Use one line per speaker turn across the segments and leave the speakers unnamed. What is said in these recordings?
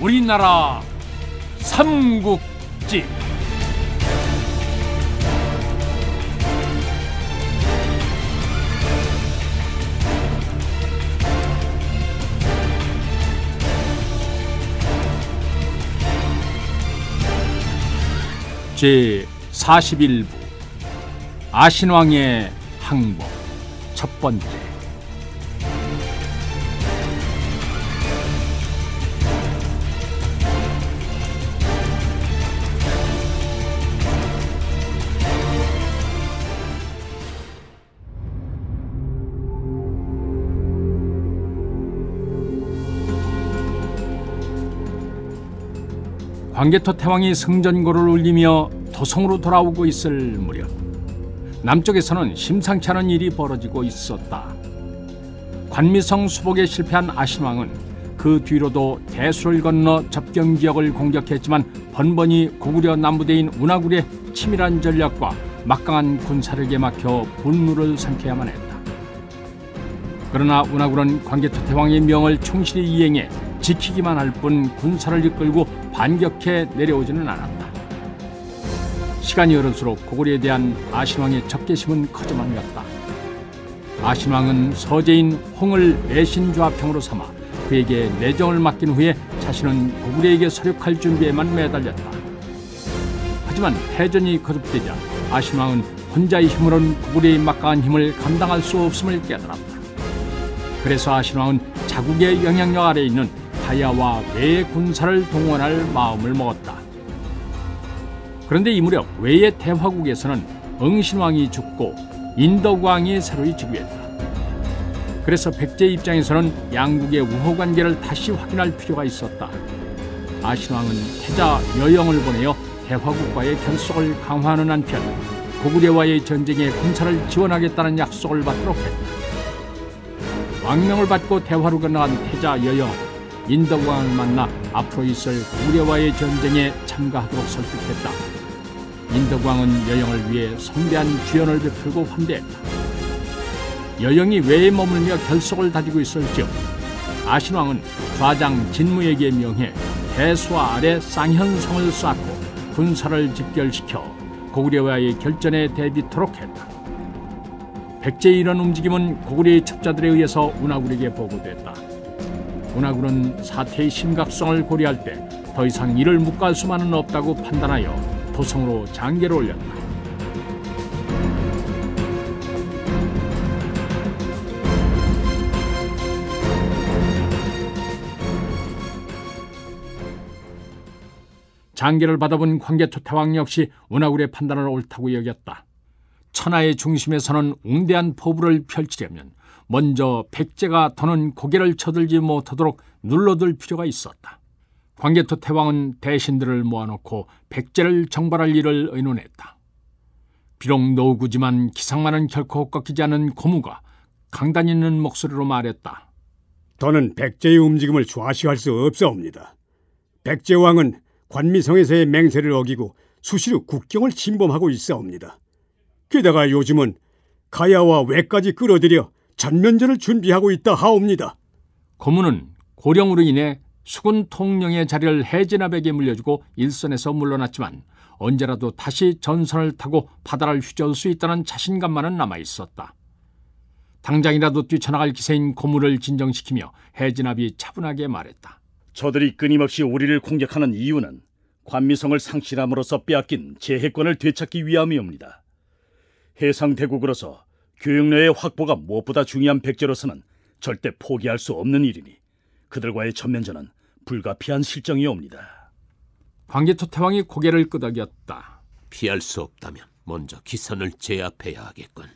우리나라 삼국지. 제41부 아신왕의 항복 첫 번째. 광개토 태왕이 승전고를 울리며 도성으로 돌아오고 있을 무렵 남쪽에서는 심상치 않은 일이 벌어지고 있었다. 관미성 수복에 실패한 아신왕은 그 뒤로도 대수를 건너 접경지역을 공격했지만 번번이 고구려 남부대인 운하굴의 치밀한 전략과 막강한 군사력에 막혀 분노를 삼켜야만 했다. 그러나 운하굴은 광개토 태왕의 명을 충실히 이행해 지키기만 할 뿐 군사를 이끌고 반격해 내려오지는 않았다. 시간이 흐를수록 고구려에 대한 아신왕의 적개심은 커져만 갔다. 아신왕은 서재인 홍을 내신좌평으로 삼아 그에게 내정을 맡긴 후에 자신은 고구려에게 서륙할 준비에만 매달렸다. 하지만 패전이 거듭되자 아신왕은 혼자의 힘으로는 고구려의 막강한 힘을 감당할 수 없음을 깨달았다. 그래서 아신왕은 자국의 영향력 아래에 있는 가야와 외의 군사를 동원할 마음을 먹었다. 그런데 이 무렵 외의 대화국에서는 응신왕이 죽고 인덕왕이 새로이 즉위했다. 그래서 백제 입장에서는 양국의 우호관계를 다시 확인할 필요가 있었다. 아신왕은 태자 여영을 보내어 대화국과의 결속을 강화하는 한편 고구려와의 전쟁에 군사를 지원하겠다는 약속을 받도록 했다. 왕명을 받고 대화로 건너간 태자 여영은 인덕왕을 만나 앞으로 있을 고구려와의 전쟁에 참가하도록 설득했다. 인덕왕은 여영을 위해 성대한 주연을 베풀고 환대했다. 여영이 외에 머물며 결속을 다지고 있을즉 아신왕은 좌장 진무에게 명해 대수와 아래 쌍현성을 쌓고 군사를 집결시켜 고구려와의 결전에 대비토록 했다. 백제의 이런 움직임은 고구려의 첩자들에 의해서 운하굴에게 보고됐다. 운하굴은 사태의 심각성을 고려할 때 더 이상 이를 묵과할 수만은 없다고 판단하여 도성으로 장계를 올렸다. 장계를 받아본 광개토 태왕 역시 운하굴의 판단을 옳다고 여겼다. 천하의 중심에서는 웅대한 포부를 펼치려면 먼저 백제가 더는 고개를 쳐들지 못하도록 눌러둘 필요가 있었다. 광개토 태왕은 대신들을 모아놓고 백제를 정발할 일을 의논했다. 비록 노구지만 기상만은 결코 꺾이지 않은 고무가 강단 있는 목소리로 말했다.
더는 백제의 움직임을 좌시할 수 없사옵니다. 백제왕은 관미성에서의 맹세를 어기고 수시로 국경을 침범하고 있사옵니다. 게다가 요즘은 가야와 외까지 끌어들여 전면전을 준비하고 있다 하옵니다.
고문은 고령으로 인해 수군 통령의 자리를 해진압에게 물려주고 일선에서 물러났지만 언제라도 다시 전선을 타고 바다를 휘저을 수 있다는 자신감만은 남아있었다. 당장이라도 뛰쳐나갈 기세인 고문을 진정시키며 해진압이 차분하게 말했다.
저들이 끊임없이 우리를 공격하는 이유는 관미성을 상실함으로써 빼앗긴 제해권을 되찾기 위함이옵니다. 해상대국으로서 교역로의 확보가 무엇보다 중요한 백제로서는 절대 포기할 수 없는 일이니 그들과의 전면전은 불가피한 실정이옵니다.
광개토 태왕이 고개를 끄덕였다.
피할 수 없다면 먼저 기선을 제압해야 하겠군.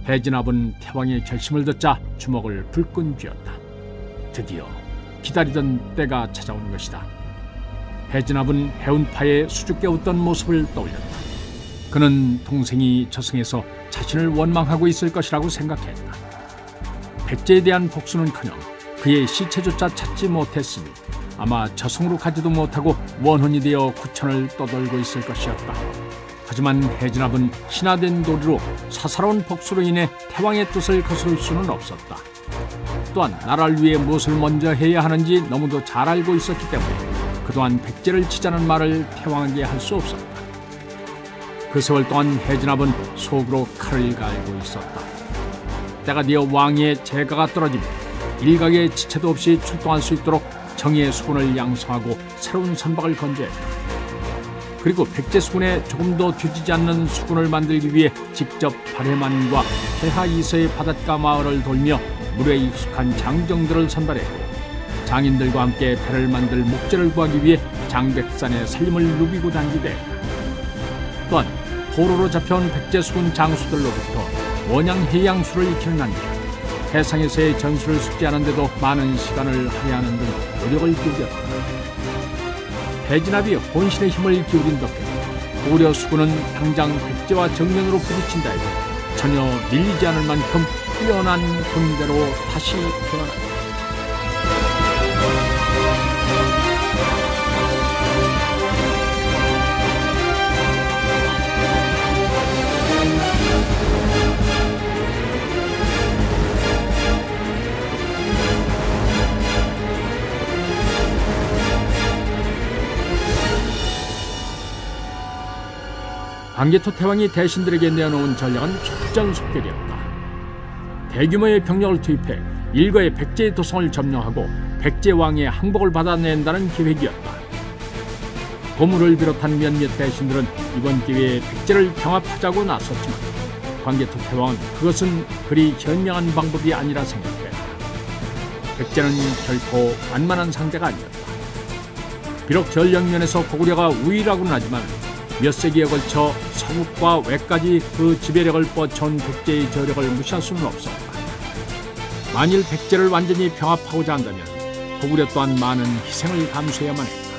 해진압은 태왕의 결심을 듣자 주먹을 불끈 쥐었다. 드디어 기다리던 때가 찾아온 것이다. 해진압은 해운파에 수줍게 웃던 모습을 떠올렸다. 그는 동생이 저승에서 자신을 원망하고 있을 것이라고 생각했다. 백제에 대한 복수는커녕 그의 시체조차 찾지 못했으니 아마 저승으로 가지도 못하고 원혼이 되어 구천을 떠돌고 있을 것이었다. 하지만 해진압은 신화된 도리로 사사로운 복수로 인해 태왕의 뜻을 거스를 수는 없었다. 또한 나라를 위해 무엇을 먼저 해야 하는지 너무도 잘 알고 있었기 때문에 그동안 백제를 치자는 말을 태왕에게 할 수 없었다. 그 세월 동안 해진압은 속으로 칼을 갈고 있었다. 때가 되어 왕의 재가가 떨어지며 일각의 지체도 없이 출동할 수 있도록 정의의 수군을 양성하고 새로운 선박을 건조했다. 그리고 백제 수군에 조금 더 뒤지지 않는 수군을 만들기 위해 직접 발해만과 해하 이서의 바닷가 마을을 돌며 물에 익숙한 장정들을 선발했고 장인들과 함께 배를 만들 목재를 구하기 위해 장백산의 산림을 누비고 다니기도 또한 포로로 잡혀온 백제 수군 장수들로부터 원양 해양수를 익히는 한편 해상에서의 전술을 숙지하는 데도 많은 시간을 할애하는 등 노력을 기울였다. 해진압이 혼신의 힘을 기울인 덕에 고구려 수군은 당장 백제와 정면으로 부딪힌다 해도 전혀 밀리지 않을 만큼 뛰어난 군대로 다시 태어났다. 광개토 태왕이 대신들에게 내어놓은 전략은 속전속결이었다. 대규모의 병력을 투입해 일거에 백제의 도성을 점령하고 백제 왕의 항복을 받아낸다는 계획이었다. 고무를 비롯한 몇몇 대신들은 이번 기회에 백제를 병합하자고 나섰지만 광개토 태왕은 그것은 그리 현명한 방법이 아니라 생각했다. 백제는 결코 만만한 상대가 아니었다. 비록 전력면에서 고구려가 우위라고는 하지만 몇 세기에 걸쳐 서국과 외까지 그 지배력을 뻗쳐온 백제의 저력을 무시할 수는 없었다. 만일 백제를 완전히 병합하고자 한다면 고구려 또한 많은 희생을 감수해야만 했다.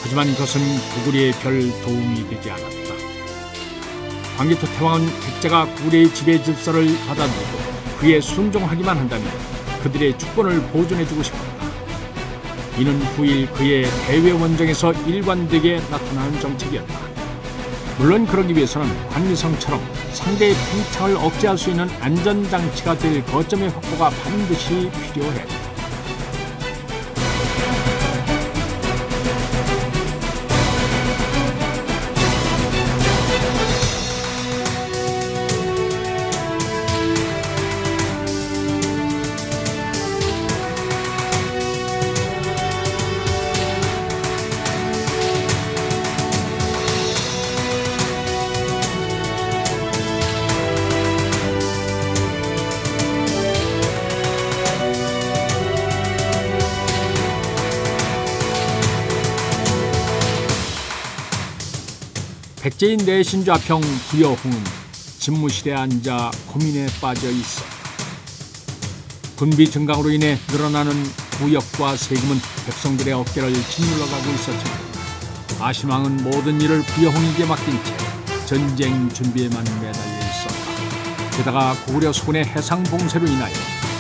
하지만 그것은 고구려에 별 도움이 되지 않았다. 광개토 태왕은 백제가 고구려의 지배 질서를 받아들이고 그에 순종하기만 한다면 그들의 주권을 보존해주고 싶었다. 이는 후일 그의 대외 원정에서 일관되게 나타나는 정책이었다. 물론 그러기 위해서는 관미성처럼 상대의 팽창을 억제할 수 있는 안전장치가 될 거점의 확보가 반드시 필요했다. 백제인 내신 좌평 부여홍은 집무실에 앉아 고민에 빠져 있었다. 군비 증강으로 인해 늘어나는 부역과 세금은 백성들의 어깨를 짓눌러가고 있었지만 아신왕은 모든 일을 부여홍에게 맡긴 채 전쟁 준비에만 매달려 있었다. 게다가 고구려 수군의 해상 봉쇄로 인하여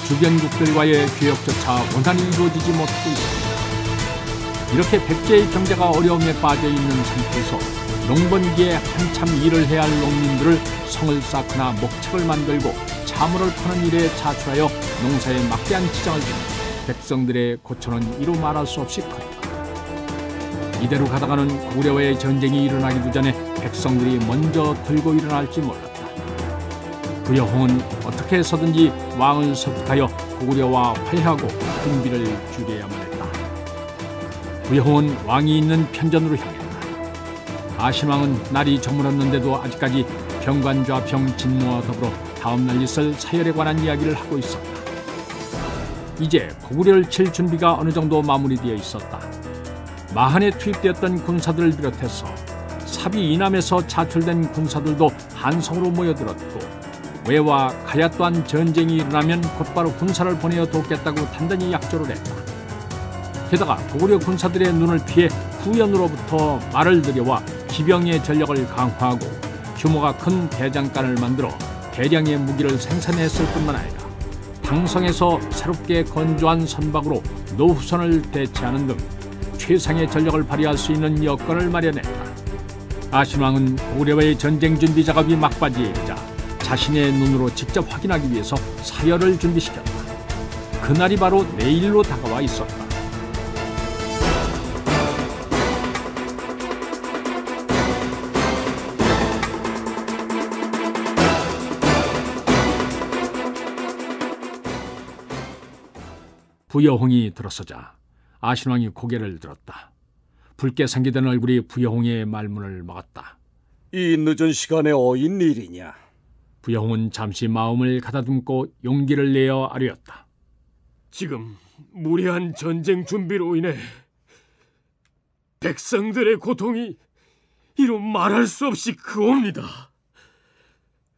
주변국들과의 교역조차 원활히 이루어지지 못하고 있었다. 이렇게 백제의 경제가 어려움에 빠져 있는 상태에서 농번기에 한참 일을 해야 할 농민들을 성을 쌓거나 목책을 만들고 차물을 파는 일에 자출하여 농사에 막대한 지장을 주는 백성들의 고초는 이루 말할 수 없이 컸다. 이대로 가다가는 고구려와의 전쟁이 일어나기도 전에 백성들이 먼저 들고 일어날지 몰랐다. 부여홍은 어떻게 해서든지 왕을 설득하여 고구려와 화해하고 군비를 줄여야만 했다. 부여홍은 왕이 있는 편전으로 향했다. 아신왕은 날이 저물었는데도 아직까지 병관좌평 진무와 더불어 다음 날 있을 사열에 관한 이야기를 하고 있었다. 이제 고구려를 칠 준비가 어느 정도 마무리되어 있었다. 마한에 투입되었던 군사들을 비롯해서 사비 이남에서 자출된 군사들도 한성으로 모여들었고 외와 가야 또한 전쟁이 일어나면 곧바로 군사를 보내어 돕겠다고 단단히 약조를 했다. 게다가 고구려 군사들의 눈을 피해 후연으로부터 말을 들여와 기병의 전력을 강화하고 규모가 큰 대장간을 만들어 대량의 무기를 생산했을 뿐만 아니라 당성에서 새롭게 건조한 선박으로 노후선을 대체하는 등 최상의 전력을 발휘할 수 있는 여건을 마련했다. 아신왕은 고구려와의 전쟁 준비 작업이 막바지에 이르자 자신의 눈으로 직접 확인하기 위해서 사열을 준비시켰다. 그날이 바로 내일로 다가와 있었다. 부여홍이 들어서자 아신왕이 고개를 들었다. 붉게 상기된 얼굴이 부여홍의 말문을 막았다.
이 늦은 시간에 어인 일이냐?
부여홍은 잠시 마음을 가다듬고 용기를 내어 아뢰었다.
지금 무리한 전쟁 준비로 인해 백성들의 고통이 이루 말할 수 없이 크옵니다.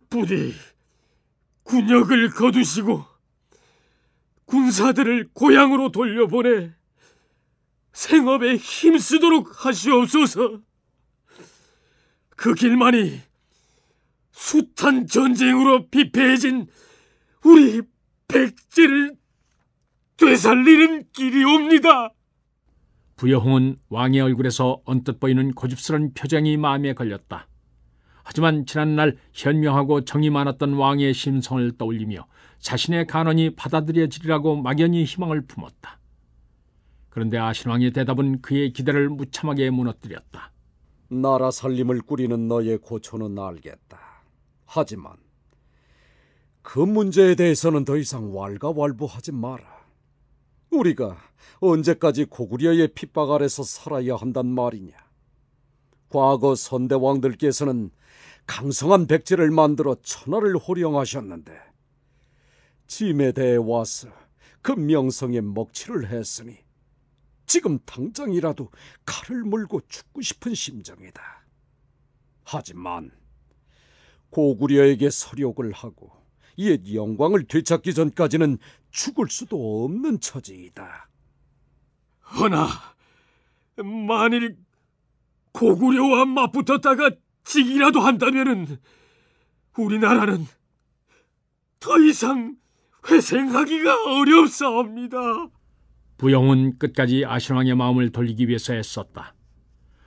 부디 군역을 거두시고 군사들을 고향으로 돌려보내 생업에 힘쓰도록 하시옵소서. 그 길만이 숱한 전쟁으로 피폐해진 우리 백제를 되살리는 길이옵니다.
부여홍은 왕의 얼굴에서 언뜻 보이는 고집스런 표정이 마음에 걸렸다. 하지만 지난날 현명하고 정이 많았던 왕의 심성을 떠올리며 자신의 간언이 받아들여지리라고 막연히 희망을 품었다. 그런데 아신왕의 대답은 그의 기대를 무참하게 무너뜨렸다.
나라 살림을 꾸리는 너의 고초는 알겠다. 하지만 그 문제에 대해서는 더 이상 왈가왈부하지 마라. 우리가 언제까지 고구려의 핍박 아래서 살아야 한단 말이냐. 과거 선대왕들께서는 강성한 백제를 만들어 천하를 호령하셨는데 짐에 대해 와서 그 명성에 먹칠을 했으니 지금 당장이라도 칼을 물고 죽고 싶은 심정이다. 하지만 고구려에게 서욕을 하고 옛 영광을 되찾기 전까지는 죽을 수도 없는 처지이다.
허나 만일 고구려와 맞붙었다가 지기라도 한다면은 우리나라는 더 이상 회생하기가 어렵사옵니다.
부여홍은 끝까지 아신왕의 마음을 돌리기 위해서 애썼다.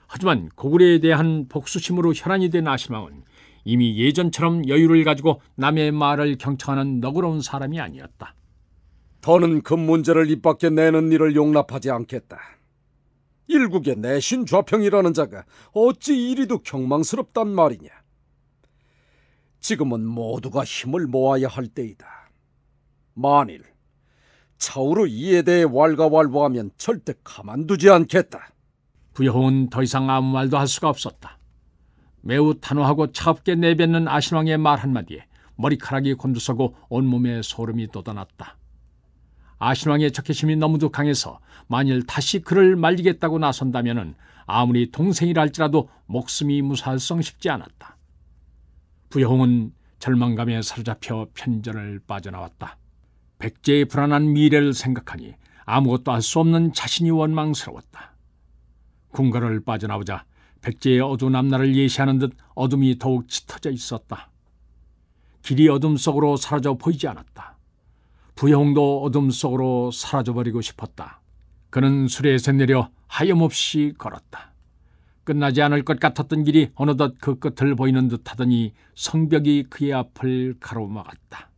하지만 고구려에 대한 복수심으로 혈안이 된 아신왕은 이미 예전처럼 여유를 가지고 남의 말을 경청하는 너그러운 사람이 아니었다.
더는 그 문제를 입 밖에 내는 일을 용납하지 않겠다. 일국의 내신 좌평이라는 자가 어찌 이리도 경망스럽단 말이냐. 지금은 모두가 힘을 모아야 할 때이다. 만일 차후로 이에 대해 왈가왈부하면 절대 가만두지 않겠다.
부여홍은 더 이상 아무 말도 할 수가 없었다. 매우 단호하고 차갑게 내뱉는 아신왕의 말 한마디에 머리카락이 곤두서고 온몸에 소름이 돋아났다. 아신왕의 적개심이 너무도 강해서 만일 다시 그를 말리겠다고 나선다면 아무리 동생이라 할지라도 목숨이 무사할성 싶지 않았다. 부여홍은 절망감에 사로잡혀 편전을 빠져나왔다. 백제의 불안한 미래를 생각하니 아무것도 할 수 없는 자신이 원망스러웠다. 궁궐을 빠져나오자 백제의 어두운 앞날을 예시하는 듯 어둠이 더욱 짙어져 있었다. 길이 어둠 속으로 사라져 보이지 않았다. 부여홍도 어둠 속으로 사라져버리고 싶었다. 그는 수레에서 내려 하염없이 걸었다. 끝나지 않을 것 같았던 길이 어느덧 그 끝을 보이는 듯하더니 성벽이 그의 앞을 가로막았다.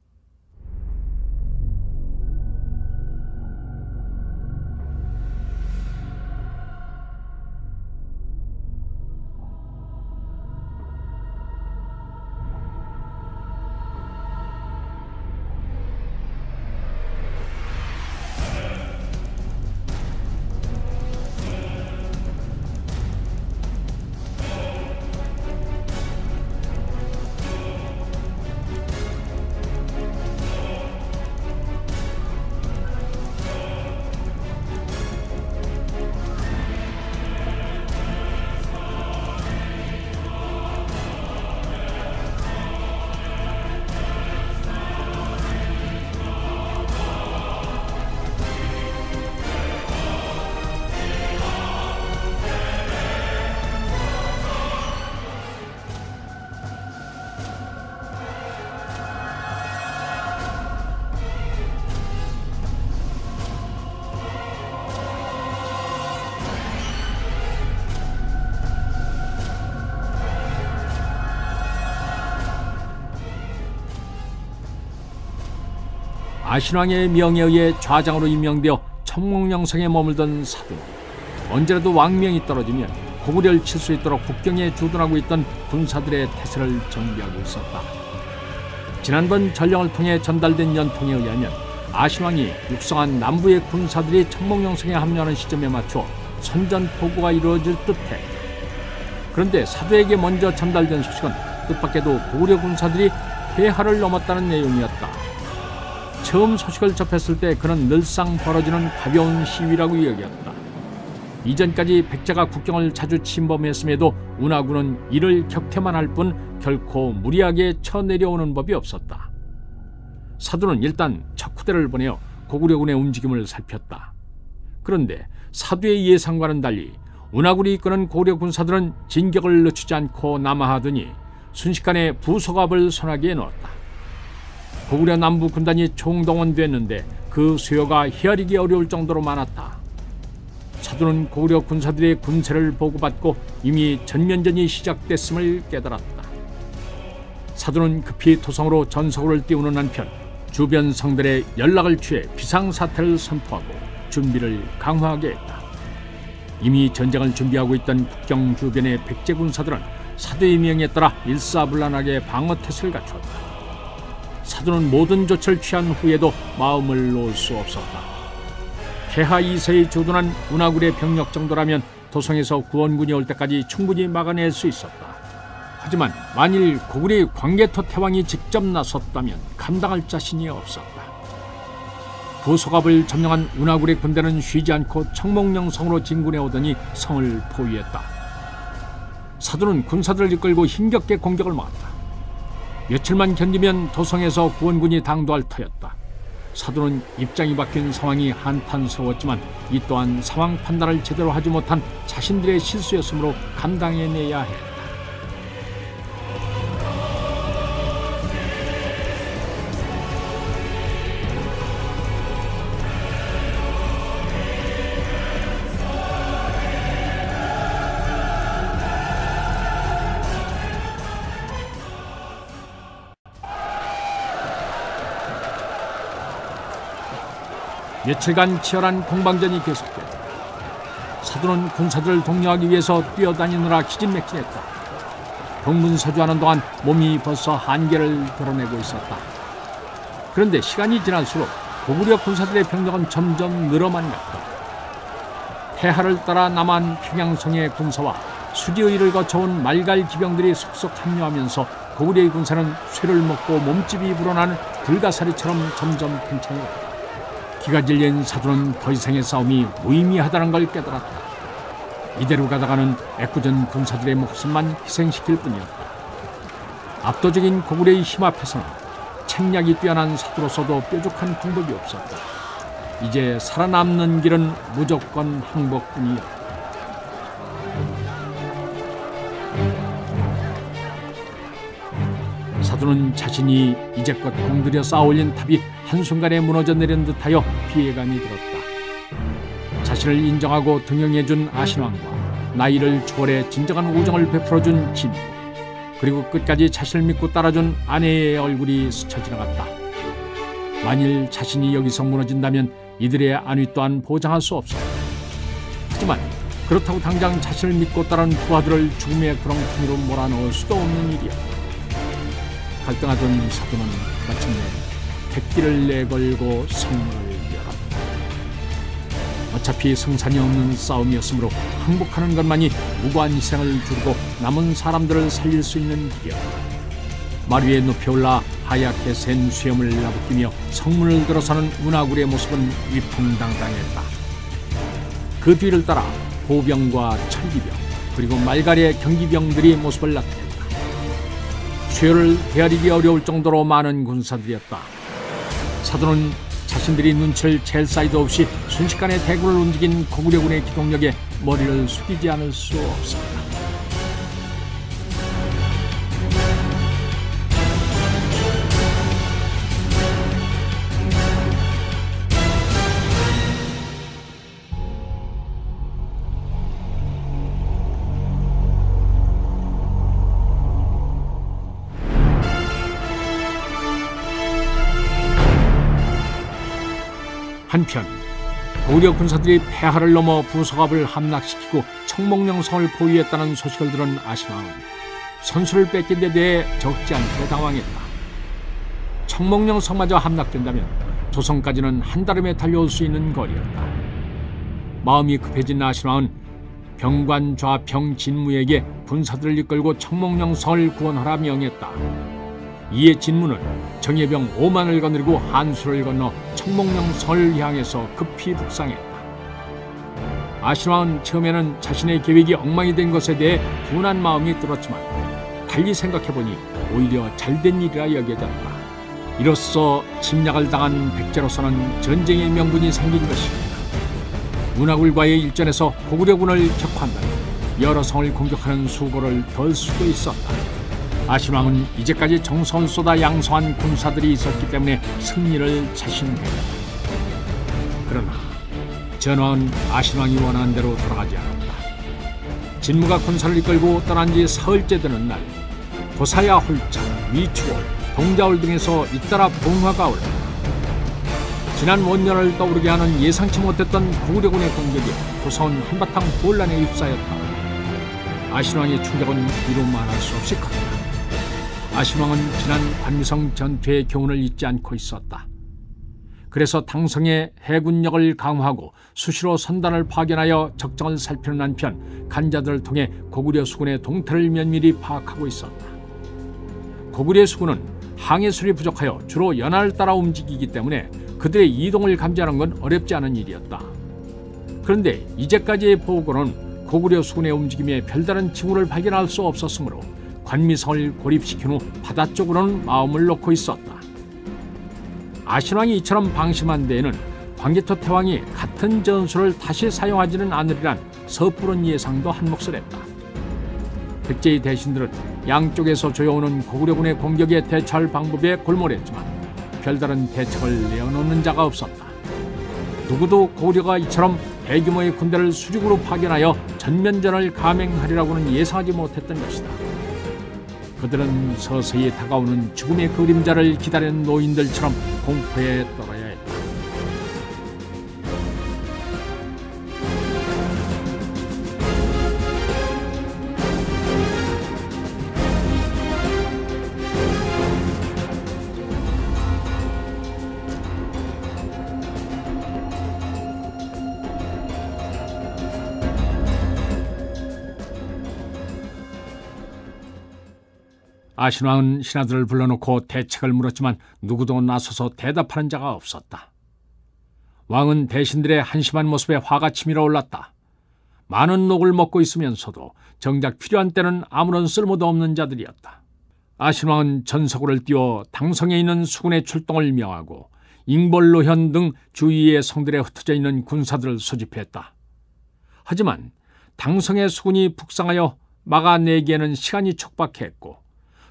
아신왕의 명에 의해 좌장으로 임명되어 청몽영성에 머물던 사돈. 언제라도 왕명이 떨어지면 고구려를 칠 수 있도록 국경에 주둔하고 있던 군사들의 태세를 정비하고 있었다. 지난번 전령을 통해 전달된 연통에 의하면 아신왕이 육성한 남부의 군사들이 청몽영성에 합류하는 시점에 맞춰 선전포고가 이루어질 듯해. 그런데 사도에게 먼저 전달된 소식은 뜻밖에도 고구려 군사들이 폐하를 넘었다는 내용이었다. 처음 소식을 접했을 때 그는 늘상 벌어지는 가벼운 시위라고 여겼다. 이전까지 백제가 국경을 자주 침범했음에도 운하군은 이를 격퇴만 할 뿐 결코 무리하게 쳐내려오는 법이 없었다. 사도는 일단 척후대를 보내어 고구려군의 움직임을 살폈다. 그런데 사도의 예상과는 달리 운하군이 이끄는 고구려 군사들은 진격을 늦추지 않고 남하하더니 순식간에 부소갑을 손아귀에 넣었다. 고구려 남부 군단이 총동원됐는데 그 수요가 헤아리기 어려울 정도로 많았다. 사도는 고구려 군사들의 군세를 보고받고 이미 전면전이 시작됐음을 깨달았다. 사도는 급히 토성으로 전서구를 띄우는 한편 주변 성들의 연락을 취해 비상사태를 선포하고 준비를 강화하게 했다. 이미 전쟁을 준비하고 있던 국경 주변의 백제 군사들은 사도의 명에 따라 일사불란하게 방어태세를 갖추었다. 사도는 모든 조처를 취한 후에도 마음을 놓을 수 없었다. 폐하 2세에 주둔한 운하군의 병력 정도라면 도성에서 구원군이 올 때까지 충분히 막아낼 수 있었다. 하지만 만일 고구려의 광개토 태왕이 직접 나섰다면 감당할 자신이 없었다. 부소갑을 점령한 운하군의 군대는 쉬지 않고 청몽영성으로 진군해 오더니 성을 포위했다. 사도는 군사들을 이끌고 힘겹게 공격을 막았다. 며칠만 견디면 도성에서 구원군이 당도할 터였다. 사도는 입장이 바뀐 상황이 한탄스러웠지만 이 또한 상황 판단을 제대로 하지 못한 자신들의 실수였으므로 감당해내야 했다. 며칠간 치열한 공방전이 계속됐다. 사도는 군사들을 독려하기 위해서 뛰어다니느라 기진맥진했다. 병문서주하는 동안 몸이 벌써 한계를 드러내고 있었다. 그런데 시간이 지날수록 고구려 군사들의 병력은 점점 늘어만 갔다. 폐하를 따라 남한 평양성의 군사와 수지의를 거쳐온 말갈 기병들이 속속 합류하면서 고구려의 군사는 쇠를 먹고 몸집이 불어난 불가사리처럼 점점 팽창해갔다. 기가 질린 사도는 더 이상의 싸움이 무의미하다는 걸 깨달았다. 이대로 가다가는 애꿎은 군사들의 목숨만 희생시킬 뿐이었다. 압도적인 고구려의 힘 앞에서는 책략이 뛰어난 사도로서도 뾰족한 방법이 없었다. 이제 살아남는 길은 무조건 항복뿐이었다. 사도는 자신이 이제껏 공들여 쌓아올린 탑이 한순간에 무너져 내린 듯하여 피해감이 들었다. 자신을 인정하고 등용해준 아신왕과 나이를 초월해 진정한 우정을 베풀어준 진, 그리고 끝까지 자신을 믿고 따라준 아내의 얼굴이 스쳐 지나갔다. 만일 자신이 여기서 무너진다면 이들의 안위 또한 보장할 수 없었다. 하지만 그렇다고 당장 자신을 믿고 따른 부하들을 죽음의 구렁텅이로 몰아넣을 수도 없는 일이었다. 갈등하던 사도는 마침내 백기를 내걸고 성문을 열었다. 어차피 성산이 없는 싸움이었으므로 항복하는 것만이 무고한 희생을 줄이고 남은 사람들을 살릴 수 있는 길이었다. 말 위에 높이 올라 하얗게 센 수염을 나부끼며 성문을 들어서는 운하군의 모습은 위풍당당했다. 그 뒤를 따라 보병과 철기병 그리고 말갈의 경기병들이 모습을 나타냈다. 수요를 헤아리기 어려울 정도로 많은 군사들이었다. 사도는 자신들이 눈치를 챌 사이도 없이 순식간에 대군을 움직인 고구려군의 기동력에 머리를 숙이지 않을 수 없었다. 한편 고구려 군사들이 폐하를 넘어 부서갑을 함락시키고 청목령성을 포위했다는 소식을 들은 아신왕은 선수를 뺏긴 데 대해 적지 않게 당황했다. 청목령성마저 함락된다면 도성까지는 한달음에 달려올 수 있는 거리였다. 마음이 급해진 아신왕은 병관 좌평 진무에게 군사들을 이끌고 청목령성을 구원하라 명했다. 이에 진무는 정예병 5만을 거느리고 한수를 건너 청목령성을 향해서 급히 북상했다. 아신왕은 처음에는 자신의 계획이 엉망이 된 것에 대해 분한 마음이 들었지만 달리 생각해보니 오히려 잘된 일이라 여겨졌다. 이로써 침략을 당한 백제로서는 전쟁의 명분이 생긴 것입니다. 운하굴과의 일전에서 고구려군을 격파한다면 여러 성을 공격하는 수고를 덜 수도 있었다. 아신왕은 이제까지 정성을 쏟아 양성한 군사들이 있었기 때문에 승리를 자신했다. 그러나 전황은 아신왕이 원하는 대로 돌아가지 않았다. 진무가 군사를 이끌고 떠난 지 사흘째 되는 날, 고사야 홀차, 위추월, 동자월 등에서 잇따라 봉화가 올랐다. 지난 원년을 떠오르게 하는 예상치 못했던 고구려군의 공격에 도성은 한바탕 혼란에 휩싸였다. 아신왕의 충격은 이루 말할 수 없이 컸다. 아신왕은 지난 관미성 전투의 교훈을 잊지 않고 있었다. 그래서 당성의 해군력을 강화하고 수시로 선단을 파견하여 적정을 살피는 한편 간자들을 통해 고구려 수군의 동태를 면밀히 파악하고 있었다. 고구려 수군은 항해술이 부족하여 주로 연하를 따라 움직이기 때문에 그들의 이동을 감지하는 건 어렵지 않은 일이었다. 그런데 이제까지의 보고는 고구려 수군의 움직임에 별다른 징후를 발견할 수 없었으므로 관미성을 고립시킨 후 바다 쪽으로는 마음을 놓고 있었다. 아신왕이 이처럼 방심한 데에는 광개토 태왕이 같은 전술을 다시 사용하지는 않으리란 섣부른 예상도 한몫을 했다. 백제의 대신들은 양쪽에서 조여오는 고구려군의 공격에 대처할 방법에 골몰했지만 별다른 대책을 내어놓는 자가 없었다. 누구도 고구려가 이처럼 대규모의 군대를 수직으로 파견하여 전면전을 감행하리라고는 예상하지 못했던 것이다. 그들은 서서히 다가오는 죽음의 그림자를 기다리는 노인들처럼 공포에 떨어야 했다. 아신왕은 신하들을 불러놓고 대책을 물었지만 누구도 나서서 대답하는 자가 없었다. 왕은 대신들의 한심한 모습에 화가 치밀어 올랐다. 많은 녹을 먹고 있으면서도 정작 필요한 때는 아무런 쓸모도 없는 자들이었다. 아신왕은 전서구를 띄워 당성에 있는 수군의 출동을 명하고 잉벌로현 등 주위의 성들에 흩어져 있는 군사들을 소집했다. 하지만 당성의 수군이 북상하여 막아내기에는 시간이 촉박했고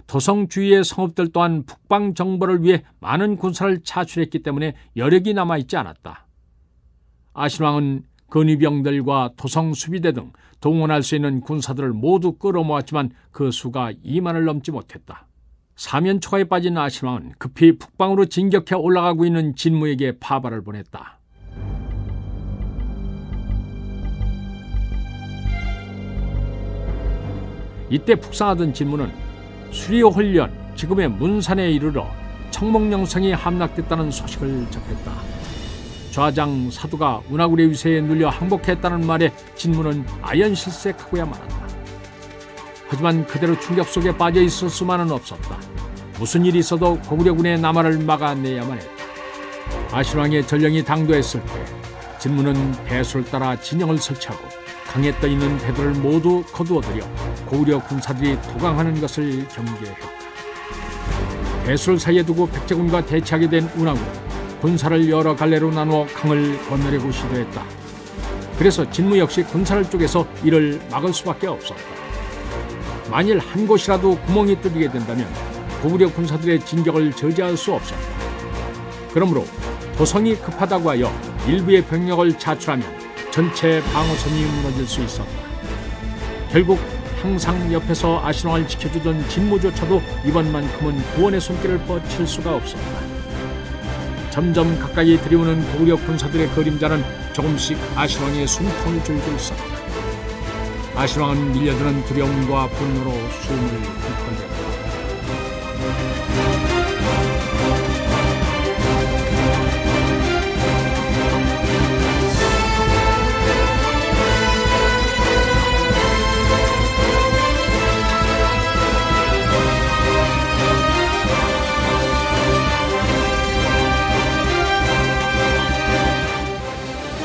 도성 주위의 성읍들 또한 북방 정벌을 위해 많은 군사를 차출했기 때문에 여력이 남아있지 않았다. 아신왕은 근위병들과 도성 수비대 등 동원할 수 있는 군사들을 모두 끌어모았지만 그 수가 2만을 넘지 못했다. 사면초가에 빠진 아신왕은 급히 북방으로 진격해 올라가고 있는 진무에게 파발을 보냈다. 이때 북상하던 진무는 수리홀련, 지금의 문산에 이르러 청목령성이 함락됐다는 소식을 접했다. 좌장 사두가 운하굴의 위세에 눌려 항복했다는 말에 진무는 아연실색하고야 말았다. 하지만 그대로 충격 속에 빠져 있을 수만은 없었다. 무슨 일이 있어도 고구려군의 남하를 막아내야만 했다. 아신왕의 전령이 당도했을 때 진무는 배수를 따라 진영을 설치하고 강에 떠있는 배들을 모두 거두어들여 고구려 군사들이 도강하는 것을 경계했다. 배수를 사이에 두고 백제군과 대치하게 된 운하군은 군사를 여러 갈래로 나누어 강을 건너려고 시도했다. 그래서 진무 역시 군사를 쪼개서 이를 막을 수밖에 없었다. 만일 한 곳이라도 구멍이 뚫리게 된다면 고구려 군사들의 진격을 저지할 수 없었다. 그러므로 도성이 급하다고 하여 일부의 병력을 차출하면 전체 방어선이 무너질 수 있었다. 결국 항상 옆에서 아신왕을 지켜주던 진무조차도 이번만큼은 구원의 손길을 뻗칠 수가 없었다. 점점 가까이 들이오는 고구려 군사들의 그림자는 조금씩 아신왕의 숨통을 졸고 있었다. 아신왕은 밀려드는 두려움과 분노로 숨을 헐떡였다.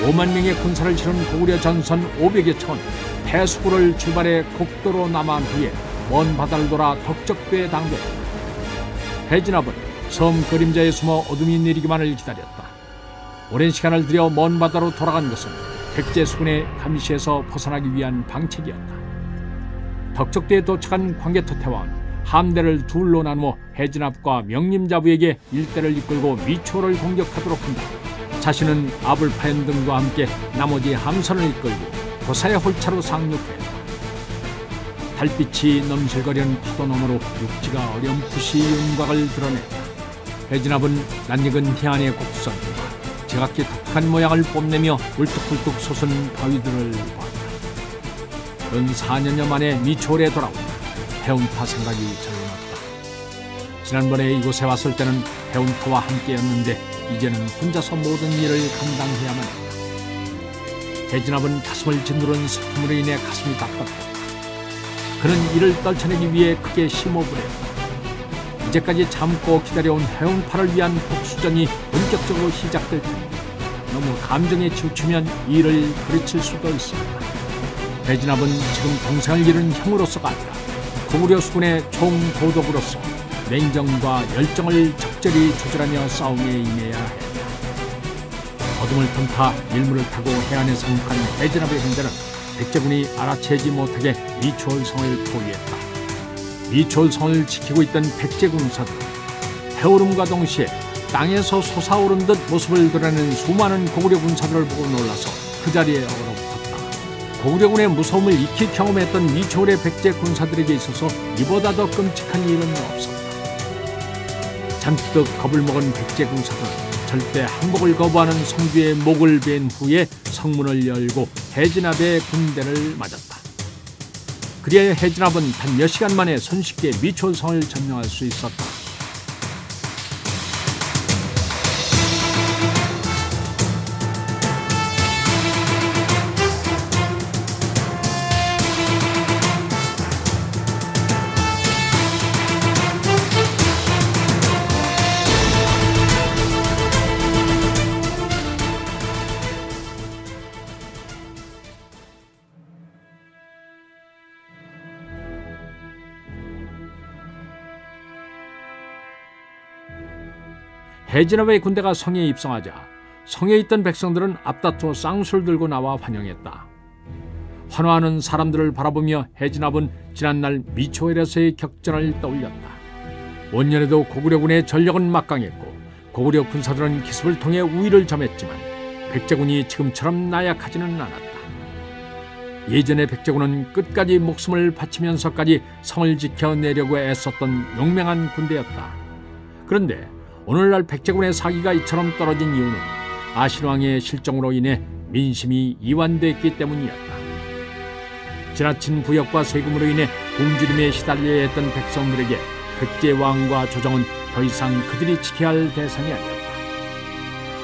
(5만) 명의 군사를 실은 고구려 전선 500여 척은 패수부를 출발해 곡도로 남한 후에 먼 바다를 돌아 덕적도에 당도했다. 해진압은 섬 그림자에 숨어 어둠이 내리기만을 기다렸다. 오랜 시간을 들여 먼 바다로 돌아간 것은 백제 수군의 감시에서 벗어나기 위한 방책이었다. 덕적도에 도착한 광개토 태왕은 함대를 둘로 나누어 해진압과 명림자부에게 일대를 이끌고 미초를 공격하도록 한다. 자신은 아불파연 등과 함께 나머지 함선을 이끌고 도사의 홀차로 상륙했다. 달빛이 넘실거리는 파도 너머로 육지가 어렴풋이 윤곽을 드러냈다. 해진압은 낯익은 해안의 곡선과 제각기 독한 모양을 뽐내며 울뚝불뚝 솟은 바위들을 보았다. 은 4년여 만에 미초에 돌아온다. 해운파 생각이 절로났다. 지난번에 이곳에 왔을 때는 해운파와 함께였는데 이제는 혼자서 모든 일을 감당해야만 한다. 해진압은 가슴을 짓누른 슬픔으로 인해 가슴이 답답했다. 그는 이를 떨쳐내기 위해 크게 심호흡을 했다. 이제까지 참고 기다려온 해운파를 위한 복수전이 본격적으로 시작될 텐데 너무 감정에 치우치면 이를 그르칠 수도 있습니다. 해진압은 지금 동생을 잃은 형으로서가 아니라 고구려 수군의 총도독으로서 냉정과 열정을 적절히 조절하며 싸움에 임해야 했다. 어둠을 틈타 일물을 타고 해안에 상륙한 해진압의 군대는 백제군이 알아채지 못하게 미초월성을 포위했다. 미초월성을 지키고 있던 백제 군사들은 해오름과 동시에 땅에서 솟아오른 듯 모습을 드러내는 수많은 고구려 군사들을 보고 놀라서 그 자리에 얼어붙었다. 고구려군의 무서움을 익히 경험했던 미초월의 백제 군사들에게 있어서 이보다 더 끔찍한 일은 없었다. 잔뜩 겁을 먹은 백제 군사들은 절대 항복을 거부하는 성주의 목을 벤 후에 성문을 열고 해진압의 군대를 맞았다. 그리하여 해진압은 단 몇 시간 만에 손쉽게 미초월성을 점령할 수 있었다. 해진압의 군대가 성에 입성하자 성에 있던 백성들은 앞다투어 쌍수를 들고 나와 환영했다. 환호하는 사람들을 바라보며 해진압은 지난날 미초엘에서의 격전을 떠올렸다. 원년에도 고구려군의 전력은 막강했고 고구려 군사들은 기습을 통해 우위를 점했지만 백제군이 지금처럼 나약하지는 않았다. 예전에 백제군은 끝까지 목숨을 바치면서까지 성을 지켜내려고 애썼던 용맹한 군대였다. 그런데 오늘날 백제군의 사기가 이처럼 떨어진 이유는 아신왕의 실정으로 인해 민심이 이완됐기 때문이었다. 지나친 부역과 세금으로 인해 굶주림에 시달려야 했던 백성들에게 백제 왕과 조정은 더 이상 그들이 지켜야 할 대상이 아니었다.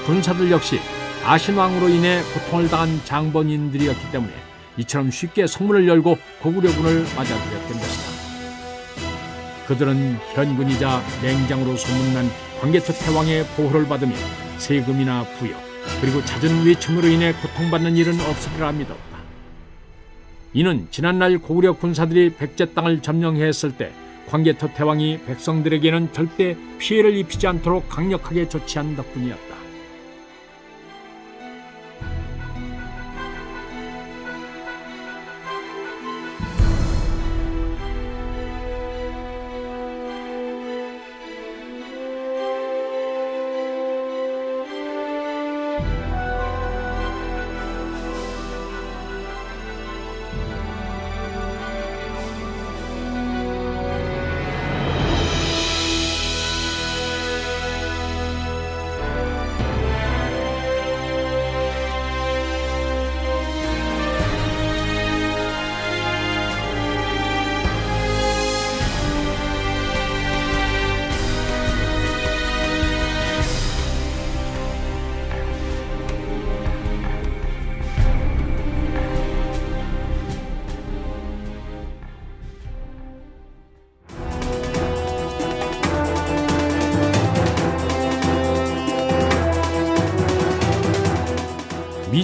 군사들 역시 아신왕으로 인해 고통을 당한 장본인들이었기 때문에 이처럼 쉽게 성문을 열고 고구려군을 맞아들였던 것이다. 그들은 현군이자 맹장으로 소문난 광개토 태왕의 보호를 받으며 세금이나 부역 그리고 잦은 외침으로 인해 고통받는 일은 없으리라 믿었다. 이는 지난날 고구려 군사들이 백제 땅을 점령했을 때 광개토 태왕이 백성들에게는 절대 피해를 입히지 않도록 강력하게 조치한 덕분이었다.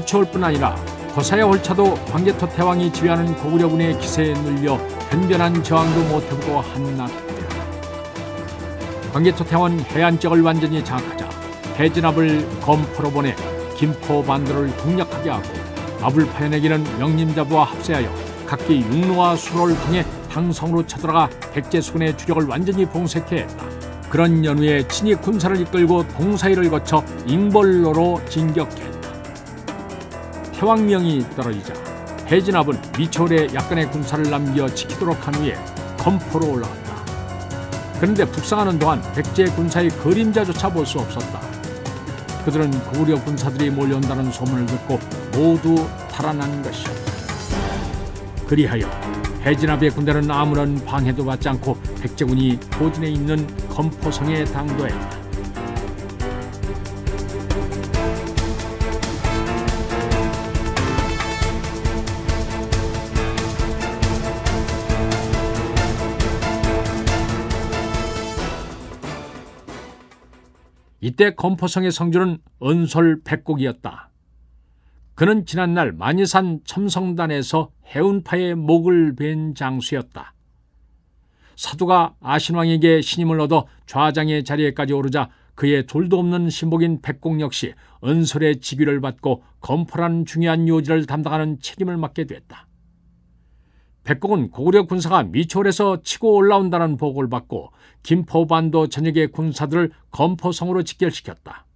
미추홀뿐 아니라 고사의 홀차도 광개토 태왕이 지휘하는 고구려군의 기세에 눌려 변변한 저항도 못해보고 한낱 광개토 태왕은 해안 지역을 완전히 장악하자 해진압을 검포로 보내 김포 반도를 공략하게 하고 압을 파해내기는 명림자부와 합세하여 각기 육로와 수로를 통해 당성으로 쳐들어가 백제수군의 주력을 완전히 봉쇄케 했다. 그런 연후에 친히 군사를 이끌고 동사이를 거쳐 잉벌로로 진격했다. 태왕명이 떨어지자 해진압은 미추홀에 약간의 군사를 남겨 지키도록 한 후에 검포로 올라왔다. 그런데 북상하는 동안 백제 군사의 그림자조차 볼 수 없었다. 그들은 고구려 군사들이 몰려온다는 소문을 듣고 모두 달아난 것이었다. 그리하여 해진압의 군대는 아무런 방해도 받지 않고 백제군이 포진해 있는 검포성에 당도했다. 이때 검포성의 성주는 은솔 백곡이었다. 그는 지난날 만이산 첨성단에서 해운파의 목을 벤 장수였다. 사두가 아신왕에게 신임을 얻어 좌장의 자리에까지 오르자 그의 둘도 없는 신복인 백곡 역시 은솔의 직위를 받고 검포라는 중요한 요지를 담당하는 책임을 맡게 됐다. 백곡은 고구려 군사가 미추홀에서 치고 올라온다는 보고를 받고 김포반도 전역의 군사들을 검포성으로 직결시켰다.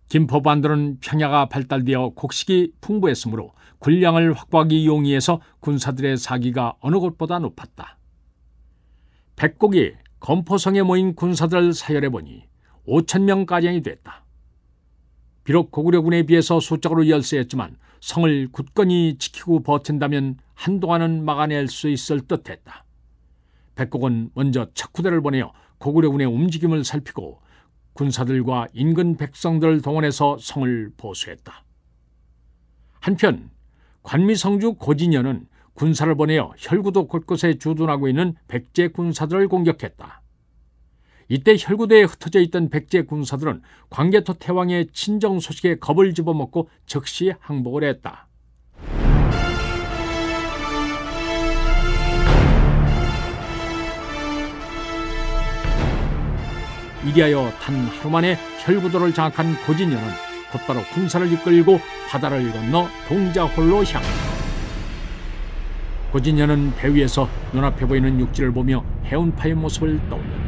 김포반도는 평야가 발달되어 곡식이 풍부했으므로 군량을 확보하기 용이해서 군사들의 사기가 어느 곳보다 높았다. 백곡이 검포성에 모인 군사들을 사열해보니 5,000명가량이 됐다. 비록 고구려군에 비해서 수적으로 열세였지만 성을 굳건히 지키고 버틴다면 한동안은 막아낼 수 있을 듯했다. 백곡은 먼저 척후대를 보내어 고구려군의 움직임을 살피고 군사들과 인근 백성들을 동원해서 성을 보수했다. 한편 관미성주 고진여는 군사를 보내어 혈구도 곳곳에 주둔하고 있는 백제 군사들을 공격했다. 이때 혈구도에 흩어져 있던 백제 군사들은 광개토 태왕의 친정 소식에 겁을 집어먹고 즉시 항복을 했다. 이리하여 단 하루 만에 혈구도를 장악한 고진여는 곧바로 군사를 이끌고 바다를 건너 동자홀로 향한다. 고진여는 배 위에서 눈앞에 보이는 육지를 보며 해운파의 모습을 떠올렸다.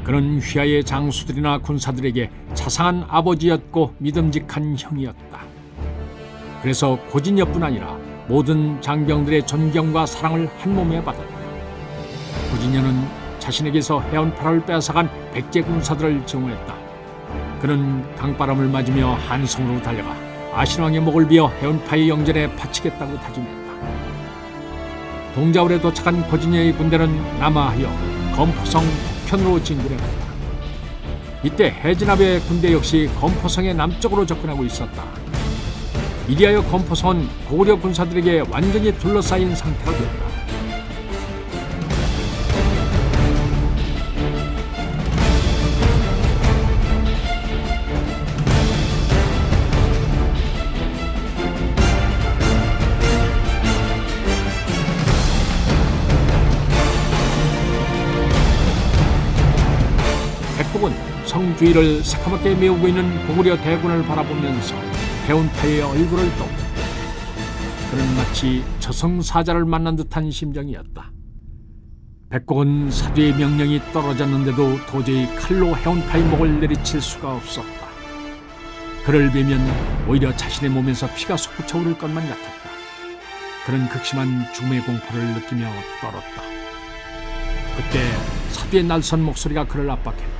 그는 휘하의 장수들이나 군사들에게 자상한 아버지였고 믿음직한 형이었다. 그래서 고진여뿐 아니라 모든 장병들의 존경과 사랑을 한 몸에 받았다. 고진여는 자신에게서 해운파를 빼앗아간 백제 군사들을 증오했다. 그는 강바람을 맞으며 한성으로 달려가 아신왕의 목을 비어 해운파의 영전에 바치겠다고 다짐했다. 동자울에 도착한 고진여의 군대는 남하하여 검포성 북편으로 진군해 갔다. 이때 해진압의 군대 역시 검포성의 남쪽으로 접근하고 있었다. 이리하여 검포성은 고구려 군사들에게 완전히 둘러싸인 상태가 되었다. 백곡은 성 주위를 새카맣게 메우고 있는 고구려 대군을 바라보면서 해운파의 얼굴을 떠올렸다. 그는 마치 저승사자를 만난 듯한 심정이었다. 백곡은 사두의 명령이 떨어졌는데도 도저히 칼로 해운파의 목을 내리칠 수가 없었다. 그를 뵈면 오히려 자신의 몸에서 피가 솟구쳐 오를 것만 같았다. 그는 극심한 죽음의 공포를 느끼며 떨었다. 그때 사두의 날선 목소리가 그를 압박했다.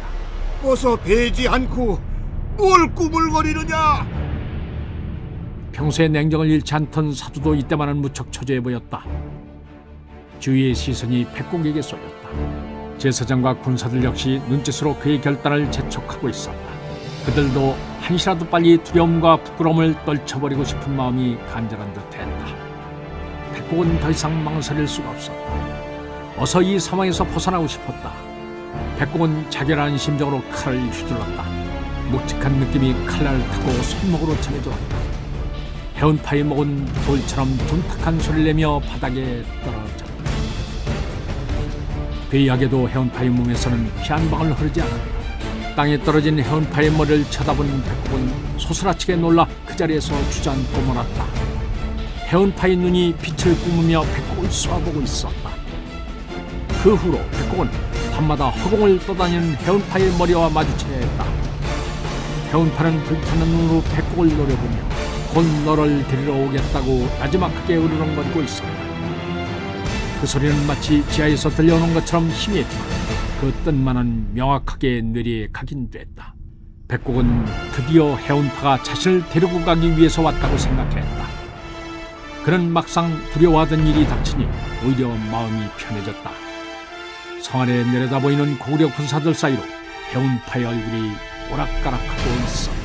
어서 배지 않고 뭘 꾸물거리느냐?
평소에 냉정을 잃지 않던 사두도 이때만은 무척 초조해 보였다. 주위의 시선이 백곡에게 쏠렸다. 제사장과 군사들 역시 눈짓으로 그의 결단을 재촉하고 있었다. 그들도 한시라도 빨리 두려움과 부끄러움을 떨쳐버리고 싶은 마음이 간절한 듯했다. 백곡은 더 이상 망설일 수가 없었다. 어서 이 상황에서 벗어나고 싶었다. 백곡은 자결한 심정으로 칼을 휘둘렀다. 묵직한 느낌이 칼날을 타고 손목으로 전해들었다. 해운파에 먹은 돌처럼 둔탁한 소리를 내며 바닥에 떨어졌다. 괴이하게도 해운파의 몸에서는 피 한 방울 흐르지 않았다. 땅에 떨어진 해운파의 머리를 쳐다본 백곡은 소스라치게 놀라 그 자리에서 주저앉고 말았다. 해운파의 눈이 빛을 뿜으며 백곡을 쏘아보고 있었다. 그 후로 백곡은 밤마다 허공을 떠다니는 해운파의 머리와 마주쳐야 했다. 해운파는 불타는 눈으로 백곡을 노려보며 곧 너를 데리러 오겠다고 나지막하게 으르렁거리고 있었다. 그 소리는 마치 지하에서 들려오는 것처럼 희미했지만 그 뜻만은 명확하게 뇌리에 각인됐다. 백곡은 드디어 해운파가 자신을 데리고 가기 위해서 왔다고 생각했다. 그는 막상 두려워하던 일이 닥치니 오히려 마음이 편해졌다. 성 아래 내려다 보이는 고구려 군사들 사이로 해운파의 얼굴이 오락가락하고 있었다.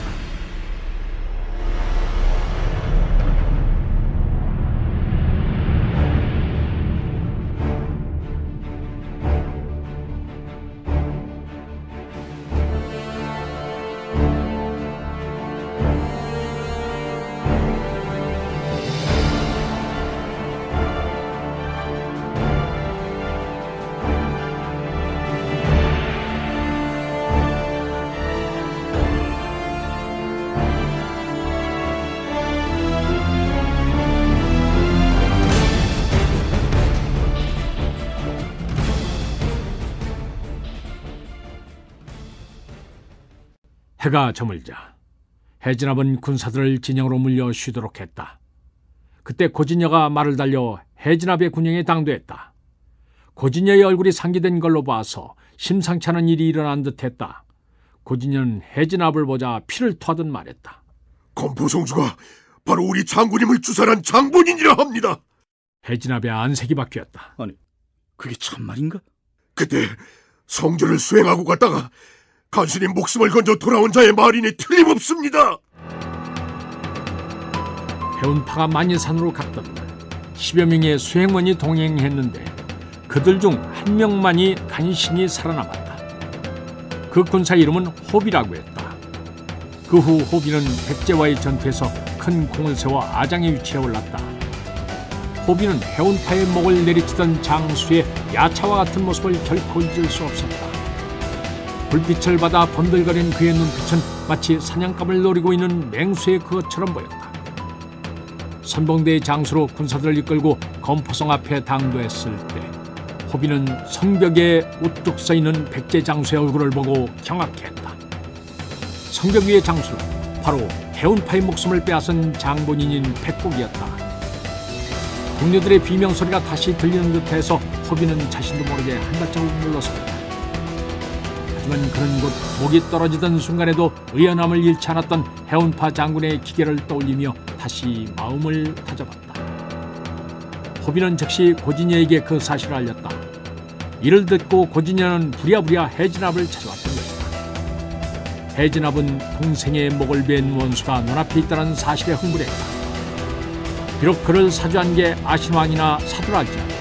해가 저물자 해진압은 군사들을 진영으로 물려 쉬도록 했다. 그때 고진여가 말을 달려 해진압의 군영에 당도했다. 고진여의 얼굴이 상기된 걸로 봐서 심상치 않은 일이 일어난 듯했다. 고진여는 해진압을 보자 피를 토하듯 말했다.
검포성주가 바로 우리 장군님을 주살한 장본인이라 합니다.
해진압의 안색이 바뀌었다.
아니, 그게 참말인가?
그때 성전을 수행하고 갔다가 간신히 목숨을 건져 돌아온 자의 말이니 틀림없습니다.
해운파가 만이산으로 갔던 날 10여 명의 수행원이 동행했는데 그들 중 한 명만이 간신히 살아남았다. 그 군사 이름은 호비라고 했다. 그 후 호비는 백제와의 전투에서 큰 공을 세워 아장의 위치에 올랐다. 호비는 해운파의 목을 내리치던 장수의 야차와 같은 모습을 결코 잊을 수 없었다. 불빛을 받아 번들거린 그의 눈빛은 마치 사냥감을 노리고 있는 맹수의 그것처럼 보였다. 선봉대의 장수로 군사들을 이끌고 검포성 앞에 당도했을 때 호비는 성벽에 우뚝 서있는 백제 장수의 얼굴을 보고 경악했다. 성벽 위의 장수는 바로 해운파의 목숨을 빼앗은 장본인인 백곡이었다. 동료들의 비명소리가 다시 들리는 듯해서 호비는 자신도 모르게 한 발자국 물러섰다. 하지만 그는 곧 목이 떨어지던 순간에도 의연함을 잃지 않았던 해운파 장군의 기계를 떠올리며 다시 마음을 다잡았다. 호비는 즉시 고진여에게 그 사실을 알렸다. 이를 듣고 고진여는 부랴부랴 해진압을 찾아왔던 것이다. 해진압은 동생의 목을 벤 원수가 눈앞에 있다는 사실에 흥분했다. 비록 그를 사주한 게 아신왕이나 사두랄지라도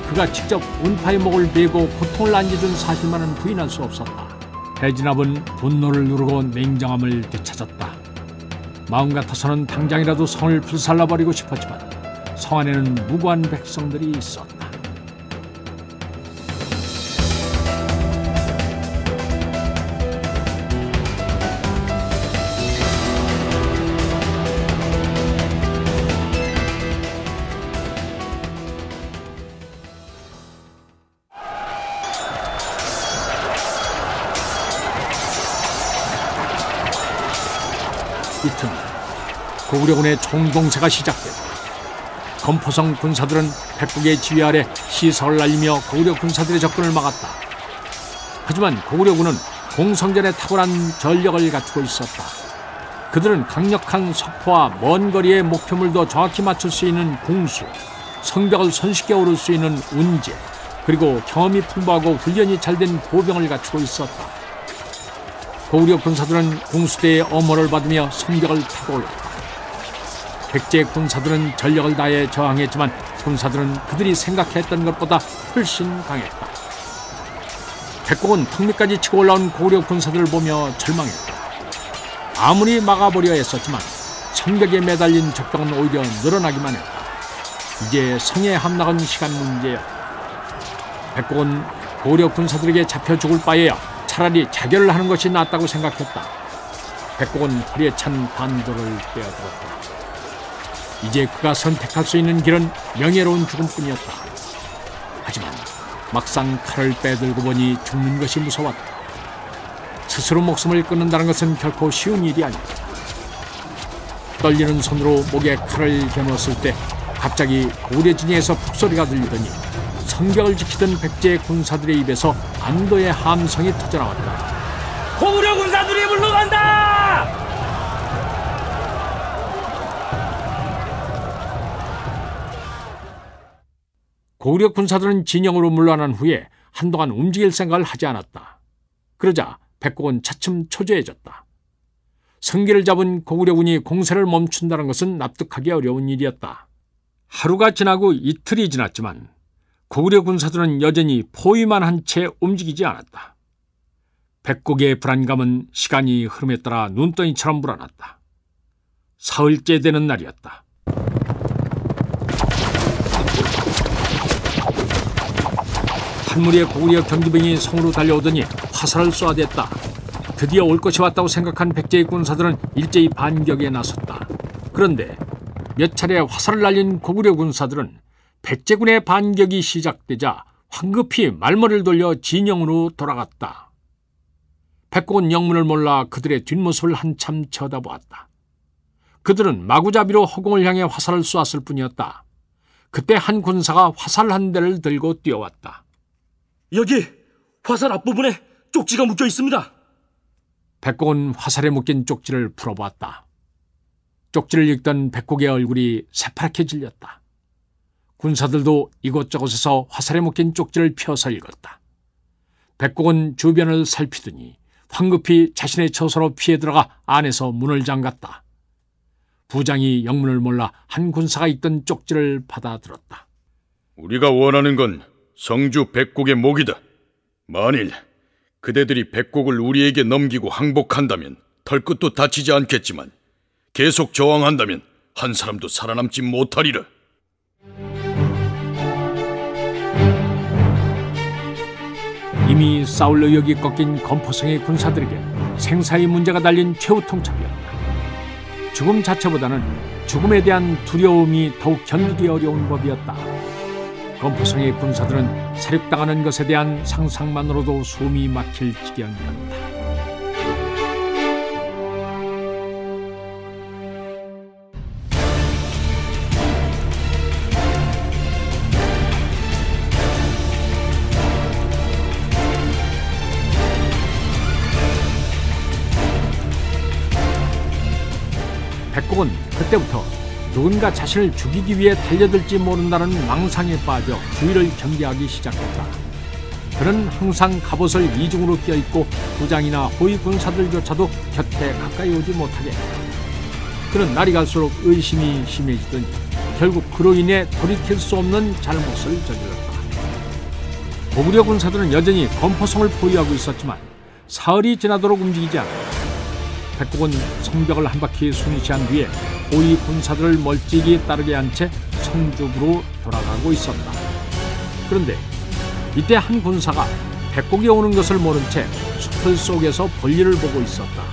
그가 직접 운파의 목을 베고 고통을 안겨준 사실만은 부인할 수 없었다. 해진압은 분노를 누르고 냉정함을 되찾았다. 마음 같아서는 당장이라도 성을 불살라버리고 싶었지만 성 안에는 무고한 백성들이 있었다. 이튿날 고구려군의 총공세가 시작됐다. 검포성 군사들은 백곡의 지휘 아래 시설을 날리며 고구려 군사들의 접근을 막았다. 하지만 고구려군은 공성전에 탁월한 전력을 갖추고 있었다. 그들은 강력한 석포와 먼 거리의 목표물도 정확히 맞출 수 있는 궁수, 성벽을 손쉽게 오를 수 있는 운제, 그리고 경험이 풍부하고 훈련이 잘된 보병을 갖추고 있었다. 고구려 군사들은 공수대의 엄호를 받으며 성벽을 타고 올랐다. 백제 군사들은 전력을 다해 저항했지만 군사들은 그들이 생각했던 것보다 훨씬 강했다. 백곡은 턱 밑까지 치고 올라온 고구려 군사들을 보며 절망했다. 아무리 막아보려 했었지만 성벽에 매달린 적병은 오히려 늘어나기만 했다. 이제 성에 함락은 시간 문제였다. 백곡은 고려 군사들에게 잡혀 죽을 바에야 차라리 자결을 하는 것이 낫다고 생각했다. 백곡은 허리에 찬 반도를 빼어들었다. 이제 그가 선택할 수 있는 길은 명예로운 죽음뿐이었다. 하지만 막상 칼을 빼들고 보니 죽는 것이 무서웠다. 스스로 목숨을 끊는다는 것은 결코 쉬운 일이 아니다. 떨리는 손으로 목에 칼을 겨누었을 때 갑자기 고려 진영에서 북소리가 들리더니 성벽을 지키던 백제 군사들의 입에서 안도의 함성이 터져나왔다.
고구려 군사들이 물러간다!
고구려 군사들은 진영으로 물러난 후에 한동안 움직일 생각을 하지 않았다. 그러자 백곡은 차츰 초조해졌다. 성기를 잡은 고구려군이 공세를 멈춘다는 것은 납득하기 어려운 일이었다. 하루가 지나고 이틀이 지났지만 고구려 군사들은 여전히 포위만 한 채 움직이지 않았다. 백곡의 불안감은 시간이 흐름에 따라 눈덩이처럼 불어났다. 사흘째 되는 날이었다. 한 무리의 고구려 경기병이 성으로 달려오더니 화살을 쏘아댔다. 드디어 올 것이 왔다고 생각한 백제의 군사들은 일제히 반격에 나섰다. 그런데 몇 차례 화살을 날린 고구려 군사들은 백제군의 반격이 시작되자 황급히 말머리를 돌려 진영으로 돌아갔다. 백곡은 영문을 몰라 그들의 뒷모습을 한참 쳐다보았다. 그들은 마구잡이로 허공을 향해 화살을 쏘았을 뿐이었다. 그때 한 군사가 화살 한 대를 들고 뛰어왔다.
여기 화살 앞부분에 쪽지가 묶여 있습니다.
백곡은 화살에 묶인 쪽지를 풀어보았다. 쪽지를 읽던 백곡의 얼굴이 새파랗게 질렸다. 군사들도 이곳저곳에서 화살에 묶인 쪽지를 펴서 읽었다. 백곡은 주변을 살피더니 황급히 자신의 처소로 피해 들어가 안에서 문을 잠갔다. 부장이 영문을 몰라 한 군사가 읽던 쪽지를 받아들었다.
우리가 원하는 건 성주 백곡의 목이다. 만일 그대들이 백곡을 우리에게 넘기고 항복한다면 털끝도 다치지 않겠지만 계속 저항한다면 한 사람도 살아남지 못하리라.
이미 싸울 의욕이 꺾인 건포성의 군사들에게 생사의 문제가 달린 최후 통첩이었다. 죽음 자체보다는 죽음에 대한 두려움이 더욱 견디기 어려운 법이었다. 건포성의 군사들은 사륙당하는 것에 대한 상상만으로도 숨이 막힐 지경이었다. 백곡은 그때부터 누군가 자신을 죽이기 위해 달려들지 모른다는 망상에 빠져 주위를 경계하기 시작했다. 그는 항상 갑옷을 이중으로 껴입고 부장이나 호위 군사들조차도 곁에 가까이 오지 못하게 했다. 그는 날이 갈수록 의심이 심해지더니 결국 그로 인해 돌이킬 수 없는 잘못을 저질렀다. 고구려 군사들은 여전히 건포성을 포위하고 있었지만 사흘이 지나도록 움직이지 않았다. 백곡은 성벽을 한 바퀴 순시한 뒤에 호위 군사들을 멀찍이 따르게 한 채 성주부로 돌아가고 있었다. 그런데 이때 한 군사가 백곡이 오는 것을 모른 채 숲을 속에서 볼일을 보고 있었다.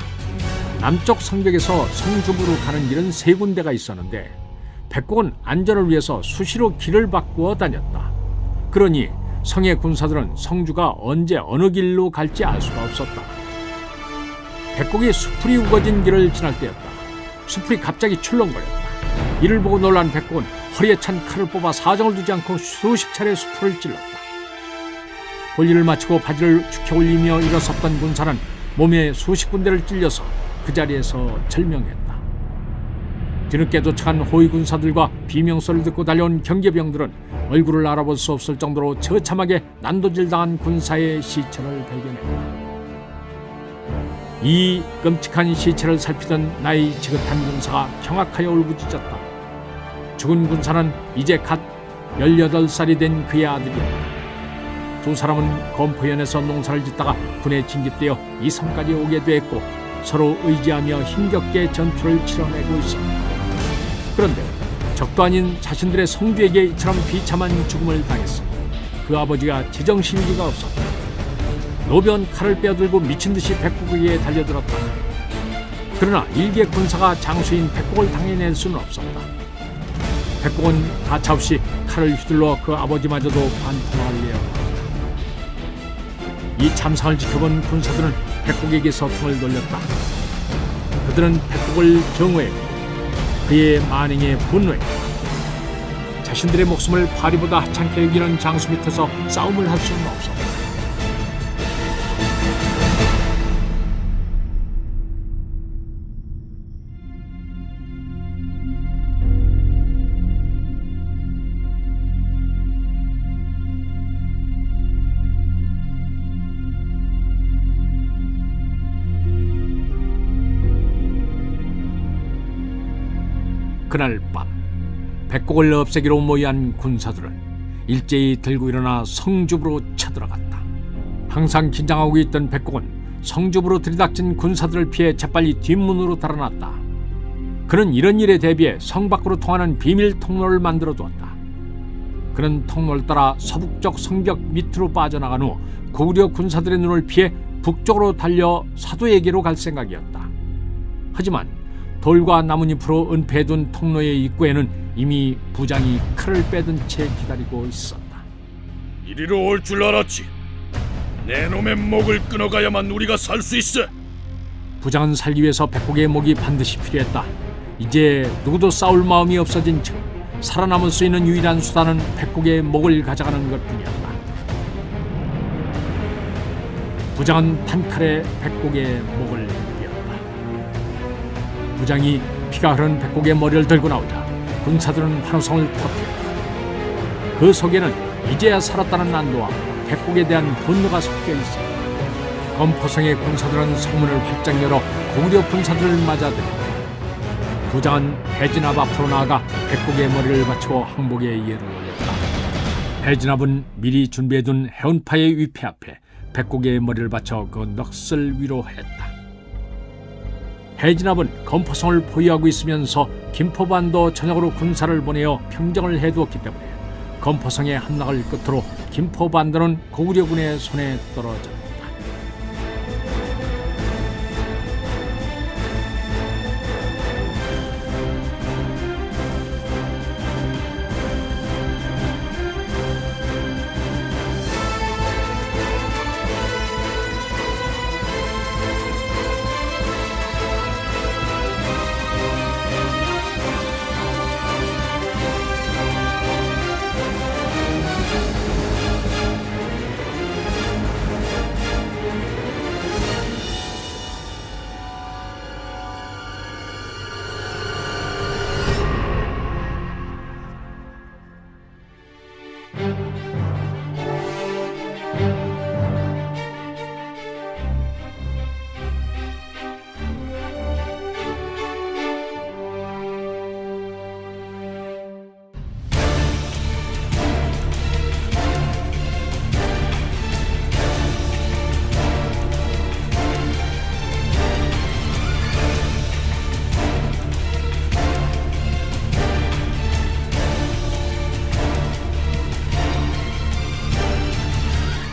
남쪽 성벽에서 성주부로 가는 길은 3군데가 있었는데 백곡은 안전을 위해서 수시로 길을 바꾸어 다녔다. 그러니 성의 군사들은 성주가 언제 어느 길로 갈지 알 수가 없었다. 백곡이 수풀이 우거진 길을 지날 때였다. 수풀이 갑자기 출렁거렸다. 이를 보고 놀란 백곡은 허리에 찬 칼을 뽑아 사정을 두지 않고 수십 차례 수풀을 찔렀다. 볼일을 마치고 바지를 축혀 올리며 일어섰던 군사는 몸에 수십 군데를 찔려서 그 자리에서 절명했다. 뒤늦게 도착한 호위 군사들과 비명소리를 듣고 달려온 경계병들은 얼굴을 알아볼 수 없을 정도로 처참하게 난도질당한 군사의 시체를 발견했다. 이 끔찍한 시체를 살피던 나이 지긋한 군사가 경악하여 울부짖었다. 죽은 군사는 이제 갓 18살이 된 그의 아들이었다. 두 사람은 건포현에서 농사를 짓다가 군에 징집되어 이 섬까지 오게 되었고 서로 의지하며 힘겹게 전투를 치러내고 있었다. 그런데 적도 아닌 자신들의 성주에게 이처럼 비참한 죽음을 당했으니 그 아버지가 제정신기가 없었다. 노변 칼을 빼어들고 미친 듯이 백곡에게 달려들었다. 그러나 일개 군사가 장수인 백곡을 당해낼 수는 없었다. 백곡은 가차없이 칼을 휘둘러 그 아버지마저도 반통하려 했다. 이 참상을 지켜본 군사들은 백곡에게서 등을 돌렸다. 그들은 백곡을 경외했고 그의 만행에 분노했다. 자신들의 목숨을 파리보다 하찮게 여기는 장수 밑에서 싸움을 할 수는 없었다. 그날 밤 백곡을 없애기로 모의한 군사들은 일제히 들고 일어나 성주부로 쳐들어갔다. 항상 긴장하고 있던 백곡은 성주부로 들이닥친 군사들을 피해 재빨리 뒷문으로 달아났다. 그는 이런 일에 대비해 성 밖으로 통하는 비밀 통로를 만들어 두었다. 그는 통로를 따라 서북쪽 성벽 밑으로 빠져나간 후 고구려 군사들의 눈을 피해 북쪽으로 달려 사도에게로 갈 생각이었다. 하지만 돌과 나뭇잎으로 은폐해둔 통로의 입구에는 이미 부장이 칼을 빼든 채 기다리고 있었다.
이리로 올 줄 알았지. 내 놈의 목을 끊어가야만 우리가 살 수 있어.
부장은 살기 위해서 백곡의 목이 반드시 필요했다. 이제 누구도 싸울 마음이 없어진 즉 살아남을 수 있는 유일한 수단은 백곡의 목을 가져가는 것뿐이었다. 부장은 단칼에 백곡의 목을 부장이 피가 흐른 백곡의 머리를 들고 나오자 군사들은 환호성을 터뜨렸다. 그 속에는 이제야 살았다는 안도와 백곡에 대한 분노가 섞여 있었다. 검포성의 군사들은 성문을 활짝 열어 고구려 군사들을 맞아들였다. 부장은 해진압 앞으로 나아가 백곡의 머리를 받치고 항복의 예를 올렸다. 해진압은 미리 준비해둔 해운파의 위패 앞에 백곡의 머리를 받쳐 그 넋을 위로했다. 해진압은 검포성을 포위하고 있으면서 김포반도 전역으로 군사를 보내어 평정을 해두었기 때문에 검포성의 함락을 끝으로 김포반도는 고구려군의 손에 떨어졌다.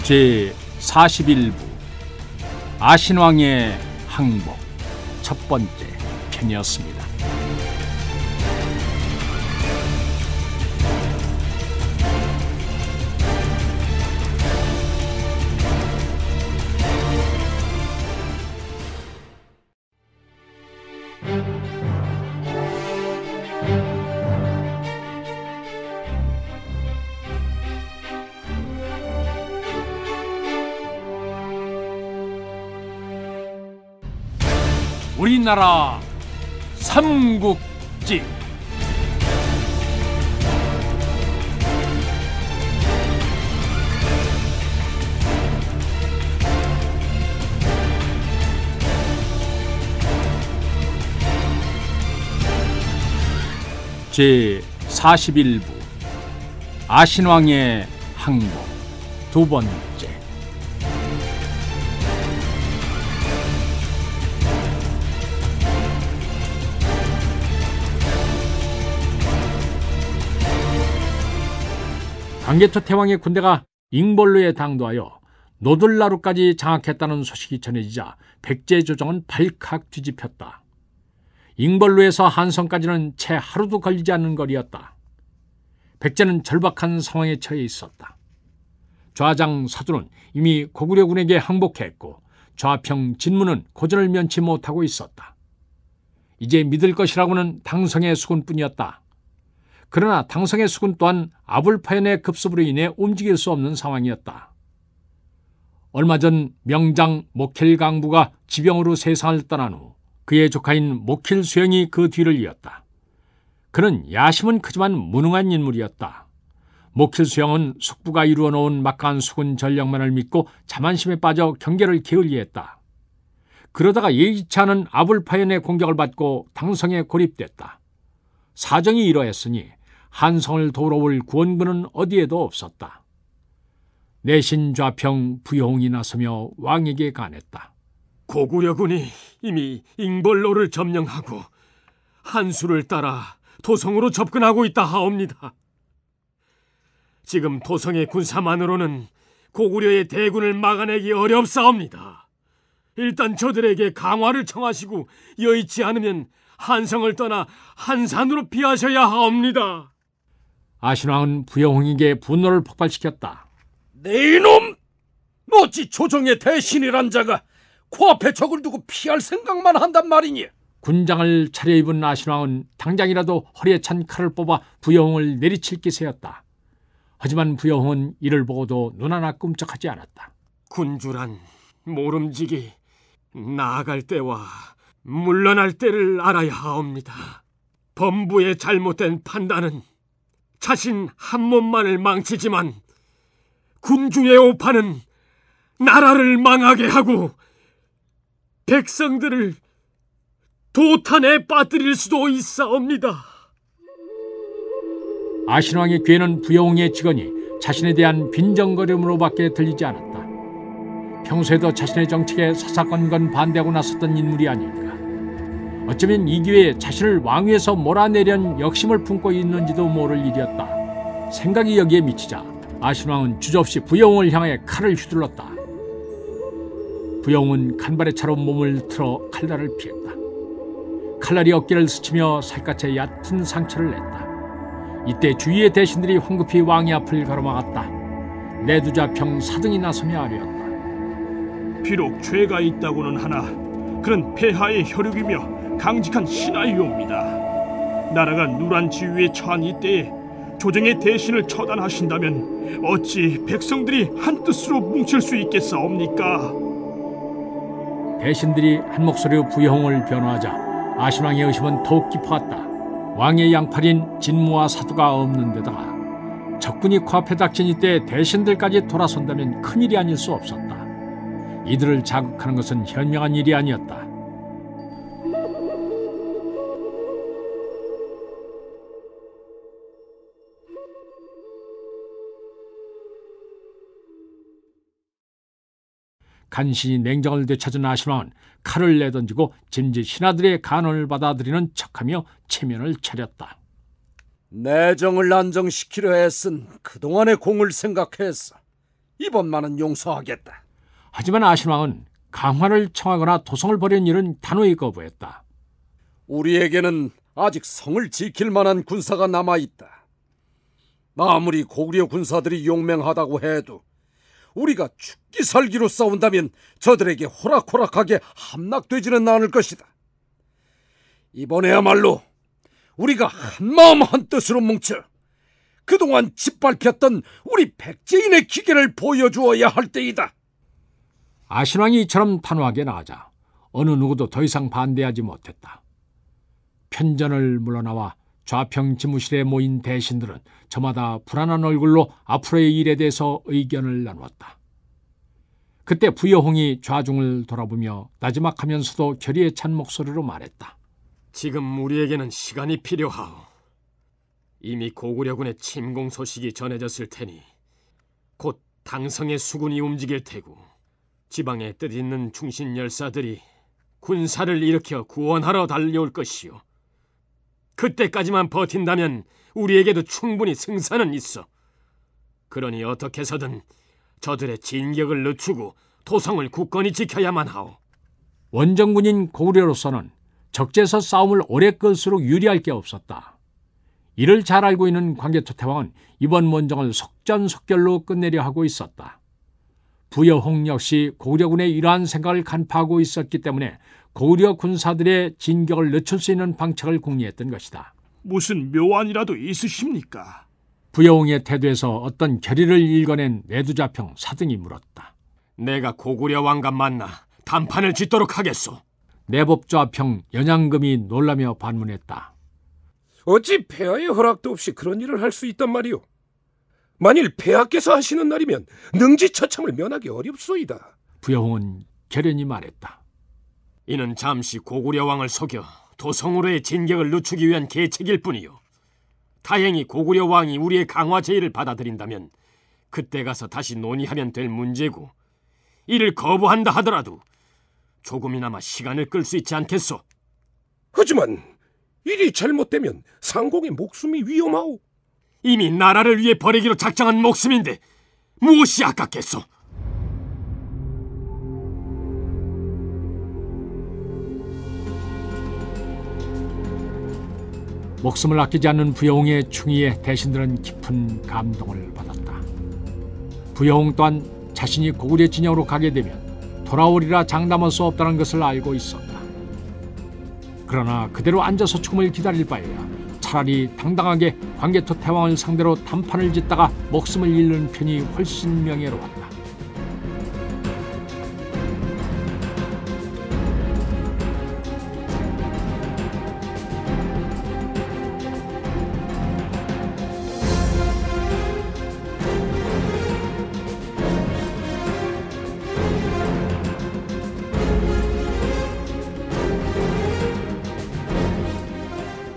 제41부 아신왕의 항복 첫 번째 편이었습니다. 우리나라 삼국지 제41부 아신왕의 항복 두 번째. 광개토 태왕의 군대가 잉벌루에 당도하여 노들나루까지 장악했다는 소식이 전해지자 백제 조정은 발칵 뒤집혔다. 잉벌루에서 한성까지는 채 하루도 걸리지 않는 거리였다. 백제는 절박한 상황에 처해 있었다. 좌장 서두는 이미 고구려군에게 항복했고 좌평 진무는 고전을 면치 못하고 있었다. 이제 믿을 것이라고는 당성의 수군뿐이었다. 그러나 당성의 수군 또한 아불파연의 급습으로 인해 움직일 수 없는 상황이었다. 얼마 전 명장 모켈강부가 지병으로 세상을 떠난 후 그의 조카인 모켈수영이 그 뒤를 이었다. 그는 야심은 크지만 무능한 인물이었다. 모켈수영은 숙부가 이루어 놓은 막강한 수군 전력만을 믿고 자만심에 빠져 경계를 게을리했다. 그러다가 예기치 않은 아불파연의 공격을 받고 당성에 고립됐다. 사정이 이러했으니 한성을 도우러 올 구원군은 어디에도 없었다. 내신 좌평 부여홍이 나서며 왕에게 간했다.
고구려군이 이미 잉벌로를 점령하고 한수를 따라 도성으로 접근하고 있다 하옵니다. 지금 도성의 군사만으로는 고구려의 대군을 막아내기 어렵사옵니다. 일단 저들에게 강화를 청하시고 여의치 않으면 한성을 떠나 한산으로 피하셔야 하옵니다.
아신왕은 부여홍에게 분노를 폭발시켰다.
네 이놈! 어찌 조정의 대신이란 자가 코앞에 적을 두고 피할 생각만 한단 말이니?
군장을 차려입은 아신왕은 당장이라도 허리에 찬 칼을 뽑아 부여홍을 내리칠 기세였다. 하지만 부여홍은 이를 보고도 눈 하나 끔찍하지 않았다.
군주란 모름지기 나아갈 때와 물러날 때를 알아야 하옵니다. 범부의 잘못된 판단은 자신 한 몸만을 망치지만 군주의 오판은 나라를 망하게 하고 백성들을 도탄에 빠뜨릴 수도 있사옵니다.
아신왕의 귀에는 부여홍의 직언이 자신에 대한 빈정거림으로밖에 들리지 않았다. 평소에도 자신의 정책에 사사건건 반대하고 나섰던 인물이 아닐까. 어쩌면 이 기회에 자신을 왕위에서 몰아내려는 역심을 품고 있는지도 모를 일이었다. 생각이 여기에 미치자 아신왕은 주저없이 부여홍을 향해 칼을 휘둘렀다. 부여홍은 간발의 차로 몸을 틀어 칼날을 피했다. 칼날이 어깨를 스치며 살갗에 얕은 상처를 냈다. 이때 주위의 대신들이 황급히 왕의 앞을 가로막았다. 내두자평 사등이 나서며 아뢰었다.
비록 죄가 있다고는 하나 그는 폐하의 혈육이며 강직한 신하이옵니다. 나라가 누란 지위에 처한 이때에 조정의 대신을 처단하신다면 어찌 백성들이 한뜻으로 뭉칠 수 있겠사옵니까?
대신들이 한 목소리로 부여홍을 변호하자 아신왕의 의심은 더욱 깊어갔다. 왕의 양팔인 진무와 사두가 없는 데다가 적군이 코앞에 닥친 이때 대신들까지 돌아선다면 큰일이 아닐 수 없었다. 이들을 자극하는 것은 현명한 일이 아니었다. 간신히 냉정을 되찾은 아신왕은 칼을 내던지고 짐짓 신하들의 간언을 받아들이는 척하며 체면을 차렸다.
내정을 안정시키려 애쓴 그동안의 공을 생각했어. 이번만은 용서하겠다.
하지만 아신왕은 강화를 청하거나 도성을 벌이는 일은 단호히 거부했다.
우리에게는 아직 성을 지킬 만한 군사가 남아있다. 아무리 고구려 군사들이 용맹하다고 해도 우리가 죽기 살기로 싸운다면 저들에게 호락호락하게 함락되지는 않을 것이다. 이번에야말로 우리가 한마음 한뜻으로 뭉쳐 그동안 짓밟혔던 우리 백제인의 기계를 보여주어야 할 때이다.
아신왕이 이처럼 단호하게 나가자 어느 누구도 더 이상 반대하지 못했다. 편전을 물러나와 좌평 지무실에 모인 대신들은 저마다 불안한 얼굴로 앞으로의 일에 대해서 의견을 나누었다. 그때 부여홍이 좌중을 돌아보며 나지막하면서도 결의에 찬 목소리로 말했다.
지금 우리에게는 시간이 필요하오. 이미 고구려군의 침공 소식이 전해졌을 테니 곧 당성의 수군이 움직일 테고 지방에 뜻있는 충신 열사들이 군사를 일으켜 구원하러 달려올 것이오. 그때까지만 버틴다면 우리에게도 충분히 승산은 있어. 그러니 어떻게 해서든 저들의 진격을 늦추고 도성을 굳건히 지켜야만 하오.
원정군인 고구려로서는 적재에서 싸움을 오래 끌수록 유리할 게 없었다. 이를 잘 알고 있는 광개토태왕은 이번 원정을 속전속결로 끝내려 하고 있었다. 부여홍 역시 고구려군의 이러한 생각을 간파하고 있었기 때문에 고구려 군사들의 진격을 늦출 수 있는 방책을 궁리했던 것이다.
무슨 묘안이라도 있으십니까?
부여홍의 태도에서 어떤 결의를 읽어낸 내두자평 사등이 물었다.
내가 고구려 왕과 만나 단판을 짓도록 하겠소.
내법좌평 연양금이 놀라며 반문했다.
어찌 폐하의 허락도 없이 그런 일을 할 수 있단 말이오? 만일 폐하께서 하시는 날이면 능지처참을 면하기 어렵소이다.
부여홍은 결연히 말했다.
이는 잠시 고구려 왕을 속여 도성으로의 진격을 늦추기 위한 계책일 뿐이요. 다행히 고구려 왕이 우리의 강화 제의를 받아들인다면 그때 가서 다시 논의하면 될 문제고, 이를 거부한다 하더라도 조금이나마 시간을 끌 수 있지 않겠소?
하지만 일이 잘못되면 상공의 목숨이 위험하오.
이미 나라를 위해 버리기로 작정한 목숨인데 무엇이 아깝겠소?
목숨을 아끼지 않는 부여홍의 충의에 대신들은 깊은 감동을 받았다. 부여홍 또한 자신이 고구려 진영으로 가게 되면 돌아오리라 장담할 수 없다는 것을 알고 있었다. 그러나 그대로 앉아서 죽음을 기다릴 바에야 차라리 당당하게 광개토 태왕을 상대로 단판을 짓다가 목숨을 잃는 편이 훨씬 명예로웠다.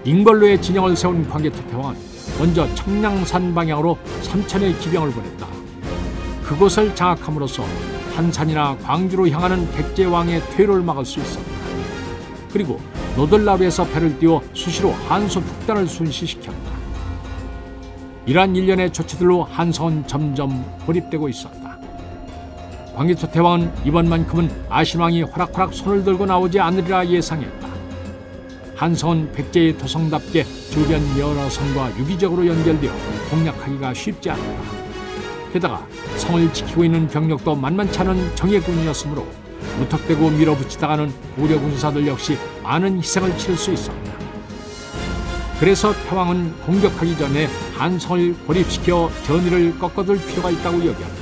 인걸로의 진영을 세운 광개토 태왕은 먼저 청량산 방향으로 3천의 기병을 보냈다. 그곳을 장악함으로써 한산이나 광주로 향하는 백제왕의 퇴로를 막을 수 있었다. 그리고 노들나루에서 배를 띄워 수시로 한소 북단을 순시시켰다. 이러한 일련의 조치들로 한성은 점점 고립되고 있었다. 광개토 태왕은 이번만큼은 아신왕이 호락호락 손을 들고 나오지 않으리라 예상했다. 한성은 백제의 도성답게 주변 여러 성과 유기적으로 연결되어 공략하기가 쉽지 않았다. 게다가 성을 지키고 있는 병력도 만만치 않은 정예군이었으므로 무턱대고 밀어붙이다가는 고려 군사들 역시 많은 희생을 치를 수 있었다. 그래서 태왕은 공격하기 전에 한성을 고립시켜 전의를 꺾어둘 필요가 있다고 여겼다.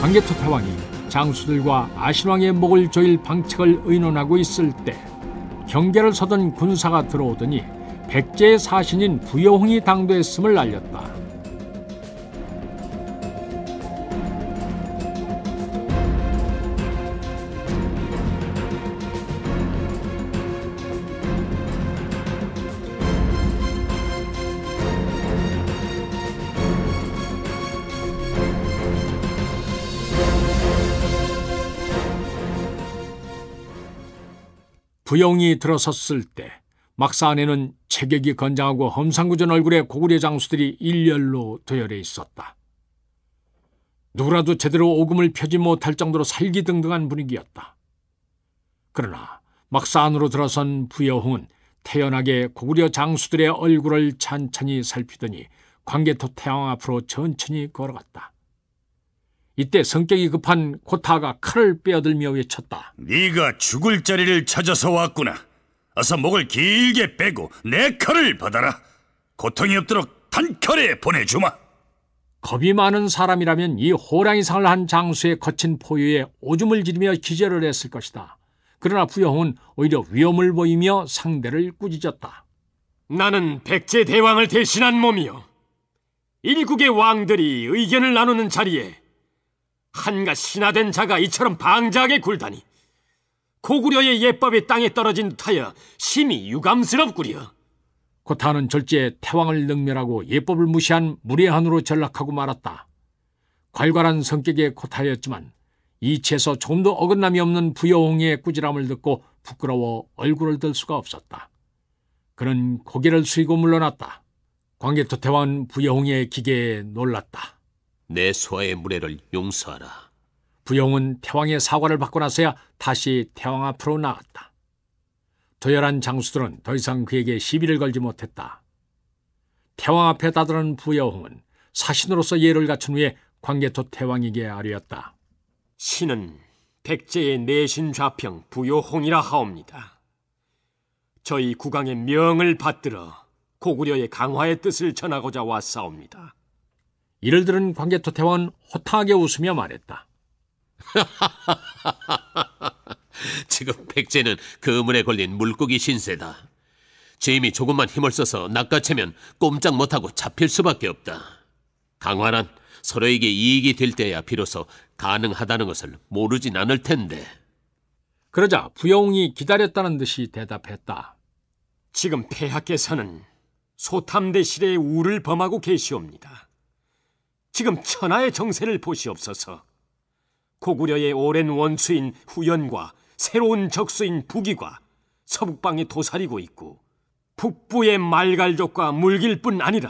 광개토 태왕이 장수들과 아신왕의 목을 조일 방책을 의논하고 있을 때 경계를 서던 군사가 들어오더니 백제의 사신인 부여홍이 당도했음을 알렸다. 부여홍이 들어섰을 때 막사 안에는 체격이 건장하고 험상궂은 얼굴의 고구려 장수들이 일렬로 도열해 있었다. 누구라도 제대로 오금을 펴지 못할 정도로 살기등등한 분위기였다. 그러나 막사 안으로 들어선 부여홍은 태연하게 고구려 장수들의 얼굴을 찬찬히 살피더니 광개토 태왕 앞으로 천천히 걸어갔다. 이때 성격이 급한 고타가 칼을 빼어들며 외쳤다.
네가 죽을 자리를 찾아서 왔구나. 어서 목을 길게 빼고 내 칼을 받아라. 고통이 없도록 단칼에 보내주마.
겁이 많은 사람이라면 이 호랑이상을 한 장수의 거친 포효에 오줌을 지르며 기절을 했을 것이다. 그러나 부여홍은 오히려 위험을 보이며 상대를 꾸짖었다.
나는 백제 대왕을 대신한 몸이요, 일국의 왕들이 의견을 나누는 자리에 한가 신하된 자가 이처럼 방자하게 굴다니 고구려의 예법이 땅에 떨어진 듯하여 심히 유감스럽구려.
고타는 절제 태왕을 능멸하고 예법을 무시한 무례한으로 전락하고 말았다. 괄괄한 성격의 고타였지만 이치에서 조금도 어긋남이 없는 부여홍의 꾸지람을 듣고 부끄러워 얼굴을 들 수가 없었다. 그는 고개를 숙이고 물러났다. 광개토 태왕은 부여홍의 기계에 놀랐다.
내 수하의 무례를 용서하라.
부여홍은 태왕의 사과를 받고 나서야 다시 태왕 앞으로 나갔다. 도열한 장수들은 더 이상 그에게 시비를 걸지 못했다. 태왕 앞에 다다른 부여홍은 사신으로서 예를 갖춘 후에 광개토 태왕에게 아뢰었다.
신은 백제의 내신 좌평 부여홍이라 하옵니다. 저희 국왕의 명을 받들어 고구려의 강화의 뜻을 전하고자 왔사옵니다.
이를 들은 광개토 태왕은 호탕하게 웃으며 말했다.
지금 백제는 그물에 걸린 물고기 신세다. 짐이 조금만 힘을 써서 낚아채면 꼼짝 못하고 잡힐 수밖에 없다. 강화란 서로에게 이익이 될 때야 비로소 가능하다는 것을 모르진 않을 텐데.
그러자 부여홍이 기다렸다는 듯이 대답했다.
지금 폐하께서는 소탐대실의 우를 범하고 계시옵니다. 지금 천하의 정세를 보시옵소서. 고구려의 오랜 원수인 후연과 새로운 적수인 북이과 서북방에 도사리고 있고, 북부의 말갈족과 물길뿐 아니라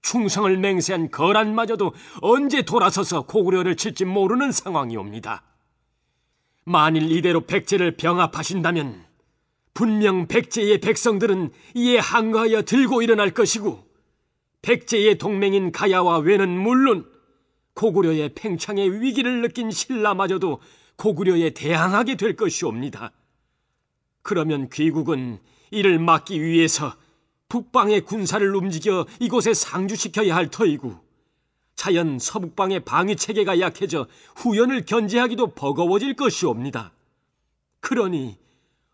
충성을 맹세한 거란마저도 언제 돌아서서 고구려를 칠지 모르는 상황이옵니다. 만일 이대로 백제를 병합하신다면 분명 백제의 백성들은 이에 항거하여 들고 일어날 것이고, 백제의 동맹인 가야와 외는 물론 고구려의 팽창의 위기를 느낀 신라마저도 고구려에 대항하게 될 것이옵니다. 그러면 귀국은 이를 막기 위해서 북방의 군사를 움직여 이곳에 상주시켜야 할 터이고, 자연 서북방의 방위체계가 약해져 후연을 견제하기도 버거워질 것이옵니다. 그러니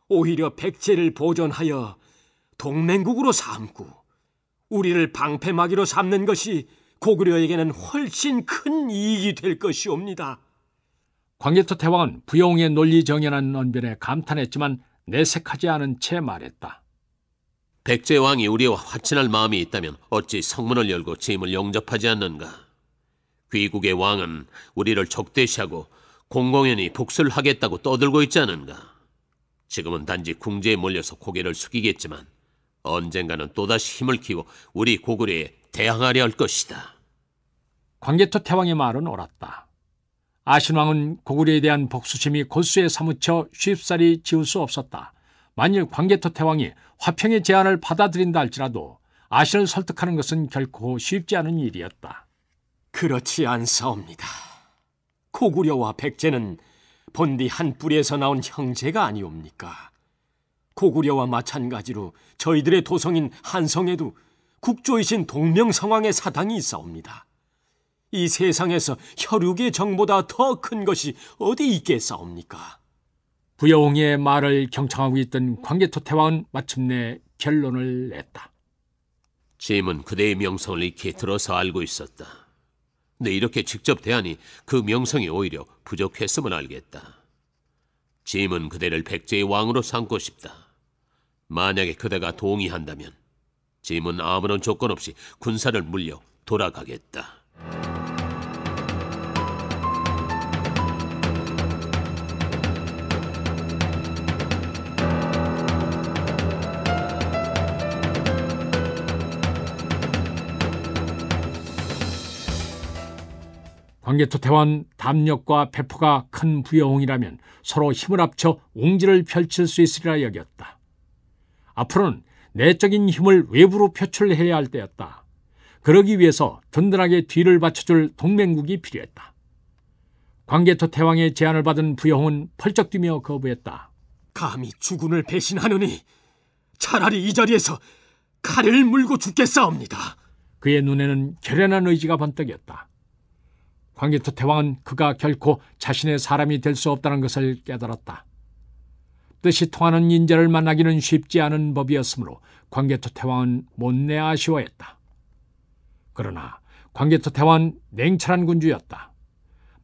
오히려 백제를 보존하여 동맹국으로 삼고 우리를 방패막이로 삼는 것이 고구려에게는 훨씬 큰 이익이 될 것이옵니다.
광개토 태왕은 부여홍의 논리정연한 언변에 감탄했지만 내색하지 않은 채 말했다.
백제 왕이 우리와 화친할 마음이 있다면 어찌 성문을 열고 짐을 영접하지 않는가? 귀국의 왕은 우리를 적대시하고 공공연히 복수를 하겠다고 떠들고 있지 않은가? 지금은 단지 궁지에 몰려서 고개를 숙이겠지만 언젠가는 또다시 힘을 키워 우리 고구려에 대항하려 할 것이다.
광개토 태왕의 말은 옳았다. 아신왕은 고구려에 대한 복수심이 골수에 사무쳐 쉽사리 지울 수 없었다. 만일 광개토 태왕이 화평의 제안을 받아들인다 할지라도 아신을 설득하는 것은 결코 쉽지 않은 일이었다.
그렇지 않사옵니다. 고구려와 백제는 본디 한 뿌리에서 나온 형제가 아니옵니까? 고구려와 마찬가지로 저희들의 도성인 한성에도 국조이신 동명성왕의 사당이 있사옵니다. 이 세상에서 혈육의 정보다 더 큰 것이 어디 있겠사옵니까?
부여홍의 말을 경청하고 있던 광개토 태왕은 마침내 결론을 냈다.
짐은 그대의 명성을 익히 들어서 알고 있었다. 근데 이렇게 직접 대하니 그 명성이 오히려 부족했음을 알겠다. 짐은 그대를 백제의 왕으로 삼고 싶다. 만약에 그대가 동의한다면 짐은 아무런 조건 없이 군사를 물려 돌아가겠다.
광개토 태왕은 담력과 배포가 큰 부여홍이라면 서로 힘을 합쳐 옹지를 펼칠 수 있으리라 여겼다. 앞으로는 내적인 힘을 외부로 표출해야 할 때였다. 그러기 위해서 든든하게 뒤를 받쳐줄 동맹국이 필요했다. 광개토 태왕의 제안을 받은 부여홍은 펄쩍 뛰며 거부했다.
감히 주군을 배신하느니 차라리 이 자리에서 칼을 물고 죽겠사옵니다.
그의 눈에는 결연한 의지가 번뜩였다. 광개토 태왕은 그가 결코 자신의 사람이 될 수 없다는 것을 깨달았다. 뜻이 통하는 인재를 만나기는 쉽지 않은 법이었으므로 광개토 태왕은 못내 아쉬워했다. 그러나 광개토 태왕은 냉철한 군주였다.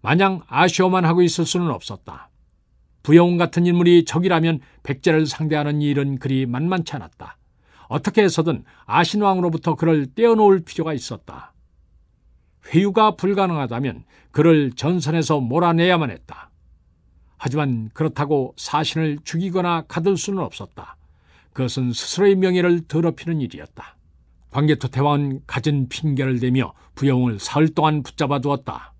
마냥 아쉬워만 하고 있을 수는 없었다. 부여홍 같은 인물이 적이라면 백제를 상대하는 일은 그리 만만치 않았다. 어떻게 해서든 아신왕으로부터 그를 떼어놓을 필요가 있었다. 회유가 불가능하다면 그를 전선에서 몰아내야만 했다. 하지만 그렇다고 사신을 죽이거나 가둘 수는 없었다. 그것은 스스로의 명예를 더럽히는 일이었다. 광개토 대왕은 갖은 핑계를 대며 부영을 사흘 동안 붙잡아 두었다.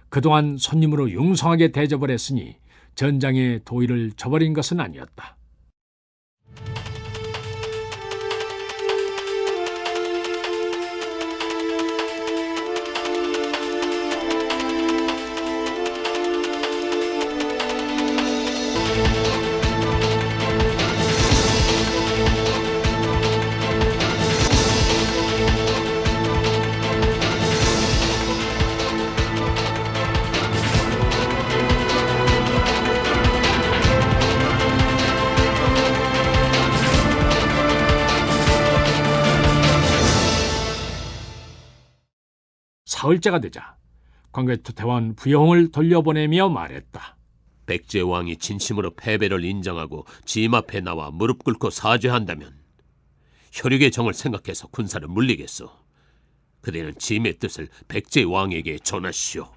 그동안 손님으로 융성하게 대접을 했으니 전장의 도의를 저버린 것은 아니었다. 사흘째가 되자 광개토 대왕은 부영을 돌려보내며 말했다.
백제왕이 진심으로 패배를 인정하고 짐 앞에 나와 무릎 꿇고 사죄한다면 혈육의 정을 생각해서 군사를 물리겠소. 그대는 짐의 뜻을 백제왕에게 전하시오.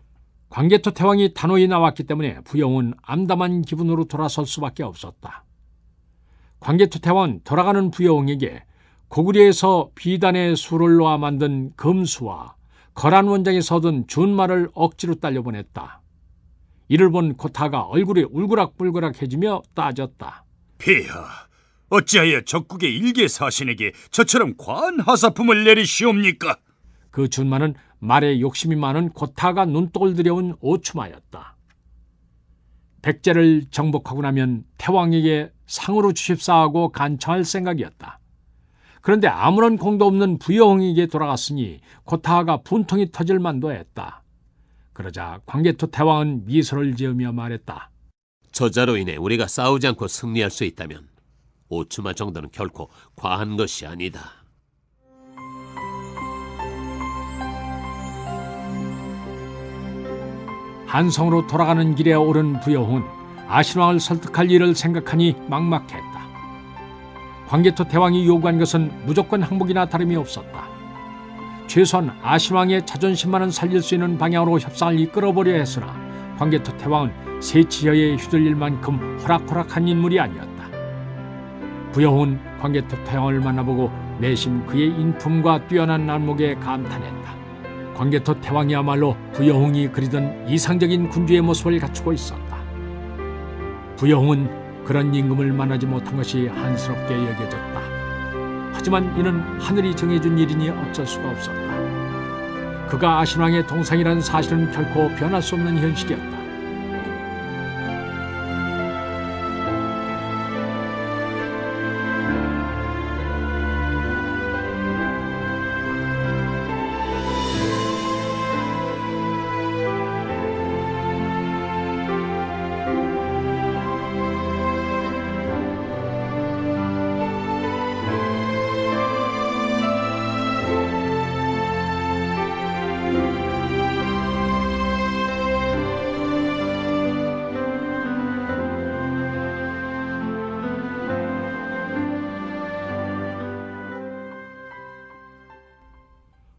광개토 대왕이 단호히 나왔기 때문에 부영은 암담한 기분으로 돌아설 수밖에 없었다. 광개토 대왕은 돌아가는 부영에게 고구려에서 비단의 수를 놓아 만든 금수와 거란 원장에서 얻은 준말을 억지로 딸려보냈다. 이를 본 고타가 얼굴이 울그락불그락해지며 따졌다.
폐하, 어찌하여 적국의 일개 사신에게 저처럼 과한 하사품을 내리시옵니까?
그 준말은 말에 욕심이 많은 고타가 눈독을 들여온 오추마였다. 백제를 정복하고 나면 태왕에게 상으로 주십사하고 간청할 생각이었다. 그런데 아무런 공도 없는 부여홍에게 돌아갔으니 고타가 분통이 터질 만도 했다. 그러자 광개토 대왕은 미소를 지으며 말했다.
저자로 인해 우리가 싸우지 않고 승리할 수 있다면 오추마 정도는 결코 과한 것이 아니다.
한성으로 돌아가는 길에 오른 부여홍은 아신왕을 설득할 일을 생각하니 막막했다. 광개토 대왕이 요구한 것은 무조건 항복이나 다름이 없었다. 최소한 아신왕의 자존심만은 살릴 수 있는 방향으로 협상을 이끌어보려 했으나 광개토 대왕은 세치혀에 휘둘릴 만큼 호락호락한 인물이 아니었다. 부여홍은 광개토 대왕을 만나보고 내심 그의 인품과 뛰어난 안목에 감탄했다. 광개토 대왕이야말로 부여홍이 그리던 이상적인 군주의 모습을 갖추고 있었다. 부여홍은 그런 임금을 만나지 못한 것이 한스럽게 여겨졌다. 하지만 이는 하늘이 정해준 일이니 어쩔 수가 없었다. 그가 아신왕의 동상이라는 사실은 결코 변할 수 없는 현실이었다.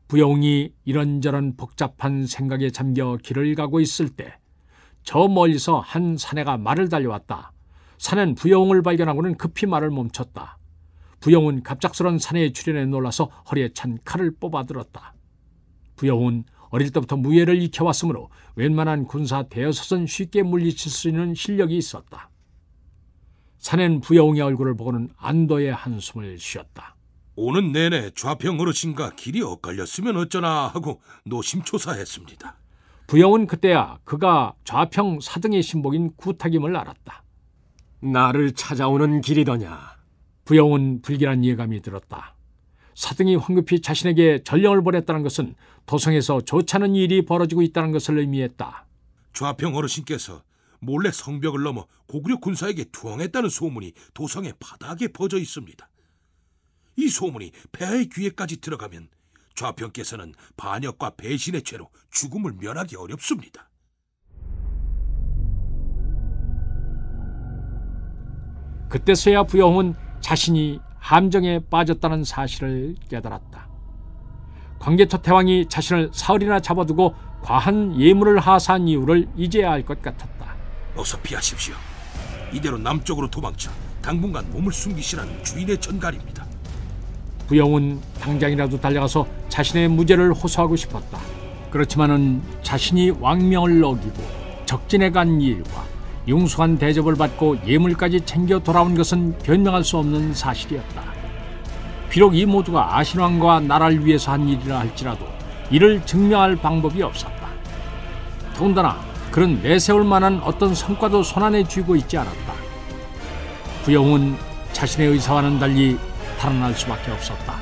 부여홍이 이런저런 복잡한 생각에 잠겨 길을 가고 있을 때 저 멀리서 한 사내가 말을 달려왔다. 사내는 부여홍을 발견하고는 급히 말을 멈췄다. 부여홍은 갑작스런 사내의 출현에 놀라서 허리에 찬 칼을 뽑아들었다. 부여홍은 어릴 때부터 무예를 익혀왔으므로 웬만한 군사 대여섯은 쉽게 물리칠 수 있는 실력이 있었다. 사내는 부여홍의 얼굴을 보고는 안도의 한숨을 쉬었다.
오는 내내 좌평 어르신과 길이 엇갈렸으면 어쩌나 하고 노심초사했습니다.
부여홍은 그때야 그가 좌평 사등의 신복인 구탁임을 알았다.
나를 찾아오는 길이더냐?
부여홍은 불길한 예감이 들었다. 사등이 황급히 자신에게 전령을 보냈다는 것은 도성에서 좋지 않은 일이 벌어지고 있다는 것을 의미했다.
좌평 어르신께서 몰래 성벽을 넘어 고구려 군사에게 투항했다는 소문이 도성의 바닥에 퍼져 있습니다. 이 소문이 폐하의 귀에까지 들어가면 좌평께서는 반역과 배신의 죄로 죽음을 면하기 어렵습니다.
그때서야 부여홍은 자신이 함정에 빠졌다는 사실을 깨달았다. 광개토 태왕이 자신을 사흘이나 잡아두고 과한 예물을 하사한 이유를 이제야 알 것 같았다.
어서 피하십시오. 이대로 남쪽으로 도망쳐 당분간 몸을 숨기시라는 주인의 전갈입니다.
부영은 당장이라도 달려가서 자신의 무죄를 호소하고 싶었다. 그렇지만은 자신이 왕명을 어기고 적진에 간 일과 융숭한 대접을 받고 예물까지 챙겨 돌아온 것은 변명할 수 없는 사실이었다. 비록 이 모두가 아신왕과 나라를 위해서 한 일이라 할지라도 이를 증명할 방법이 없었다. 더군다나 그런 내세울 만한 어떤 성과도 손안에 쥐고 있지 않았다. 부영은 자신의 의사와는 달리 달아날 수밖에 없었다.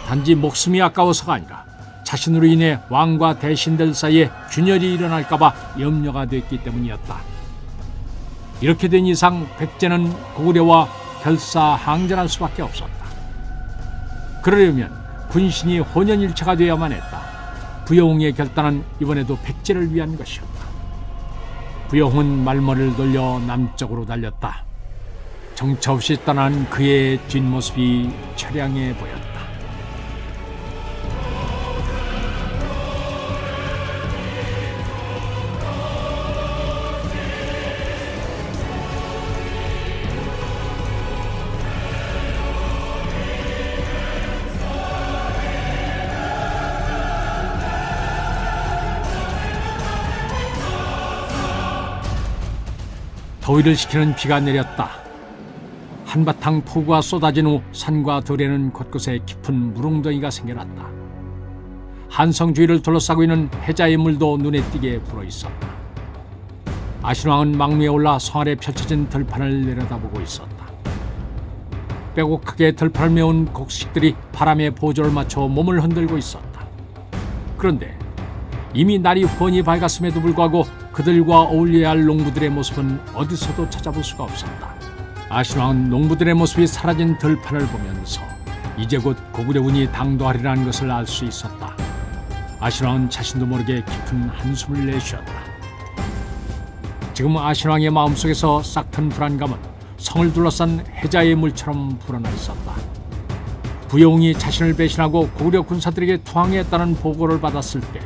단지 목숨이 아까워서가 아니라 자신으로 인해 왕과 대신들 사이에 균열이 일어날까봐 염려가 됐기 때문이었다. 이렇게 된 이상 백제는 고구려와 결사항전할 수밖에 없었다. 그러려면 군신이 혼연일체가 되어야만 했다. 부여홍의 결단은 이번에도 백제를 위한 것이었다. 부여홍은 말머리를 돌려 남쪽으로 달렸다. 정처 없이 떠난 그의 뒷모습이 처량해 보였다. 더위를 식히는 비가 내렸다. 한바탕 폭우가 쏟아진 후 산과 들에는 곳곳에 깊은 물웅덩이가 생겨났다. 한성 주위를 둘러싸고 있는 해자의 물도 눈에 띄게 불어있었다. 아신왕은 망루에 올라 성 아래 펼쳐진 들판을 내려다보고 있었다. 빼곡하게 들판을 메운 곡식들이 바람에 보조를 맞춰 몸을 흔들고 있었다. 그런데 이미 날이 훤히 밝았음에도 불구하고 그들과 어울려야 할 농부들의 모습은 어디서도 찾아볼 수가 없었다. 아신왕은 농부들의 모습이 사라진 들판을 보면서 이제 곧 고구려군이 당도하리라는 것을 알 수 있었다. 아신왕은 자신도 모르게 깊은 한숨을 내쉬었다. 지금 아신왕의 마음속에서 싹튼 불안감은 성을 둘러싼 해자의 물처럼 불어나 있었다. 부여홍이 자신을 배신하고 고구려 군사들에게 투항했다는 보고를 받았을 때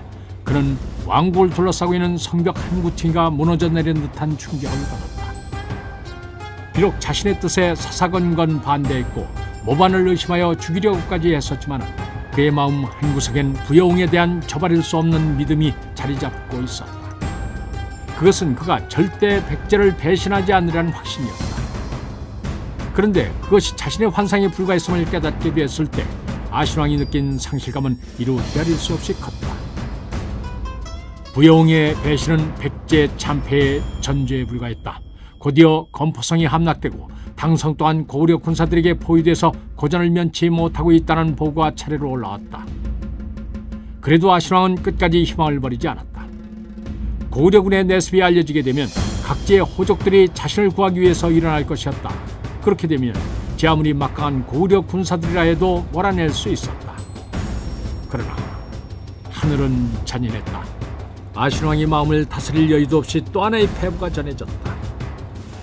그는 왕국을 둘러싸고 있는 성벽 한 구퉁이가 무너져 내린 듯한 충격을 받았다. 비록 자신의 뜻에 사사건건 반대했고 모반을 의심하여 죽이려고까지 했었지만 그의 마음 한구석엔 부여홍에 대한 저버릴 수 없는 믿음이 자리 잡고 있었다. 그것은 그가 절대 백제를 배신하지 않으려는 확신이었다. 그런데 그것이 자신의 환상에 불과했음을 깨닫게 되었을 때 아신왕이 느낀 상실감은 이루 헤아릴 수 없이 컸다. 부여홍의 배신은 백제 참패의 전조에 불과했다. 곧이어 건포성이 함락되고 당성 또한 고구려 군사들에게 포위돼서 고전을 면치 못하고 있다는 보고가 차례로 올라왔다. 그래도 아신왕은 끝까지 희망을 버리지 않았다. 고구려군의 내습이 알려지게 되면 각지의 호족들이 자신을 구하기 위해서 일어날 것이었다. 그렇게 되면 제 아무리 막강한 고구려 군사들이라 해도 몰아낼 수 있었다. 그러나 하늘은 잔인했다. 아신왕의 마음을 다스릴 여유도 없이 또 하나의 패부가 전해졌다.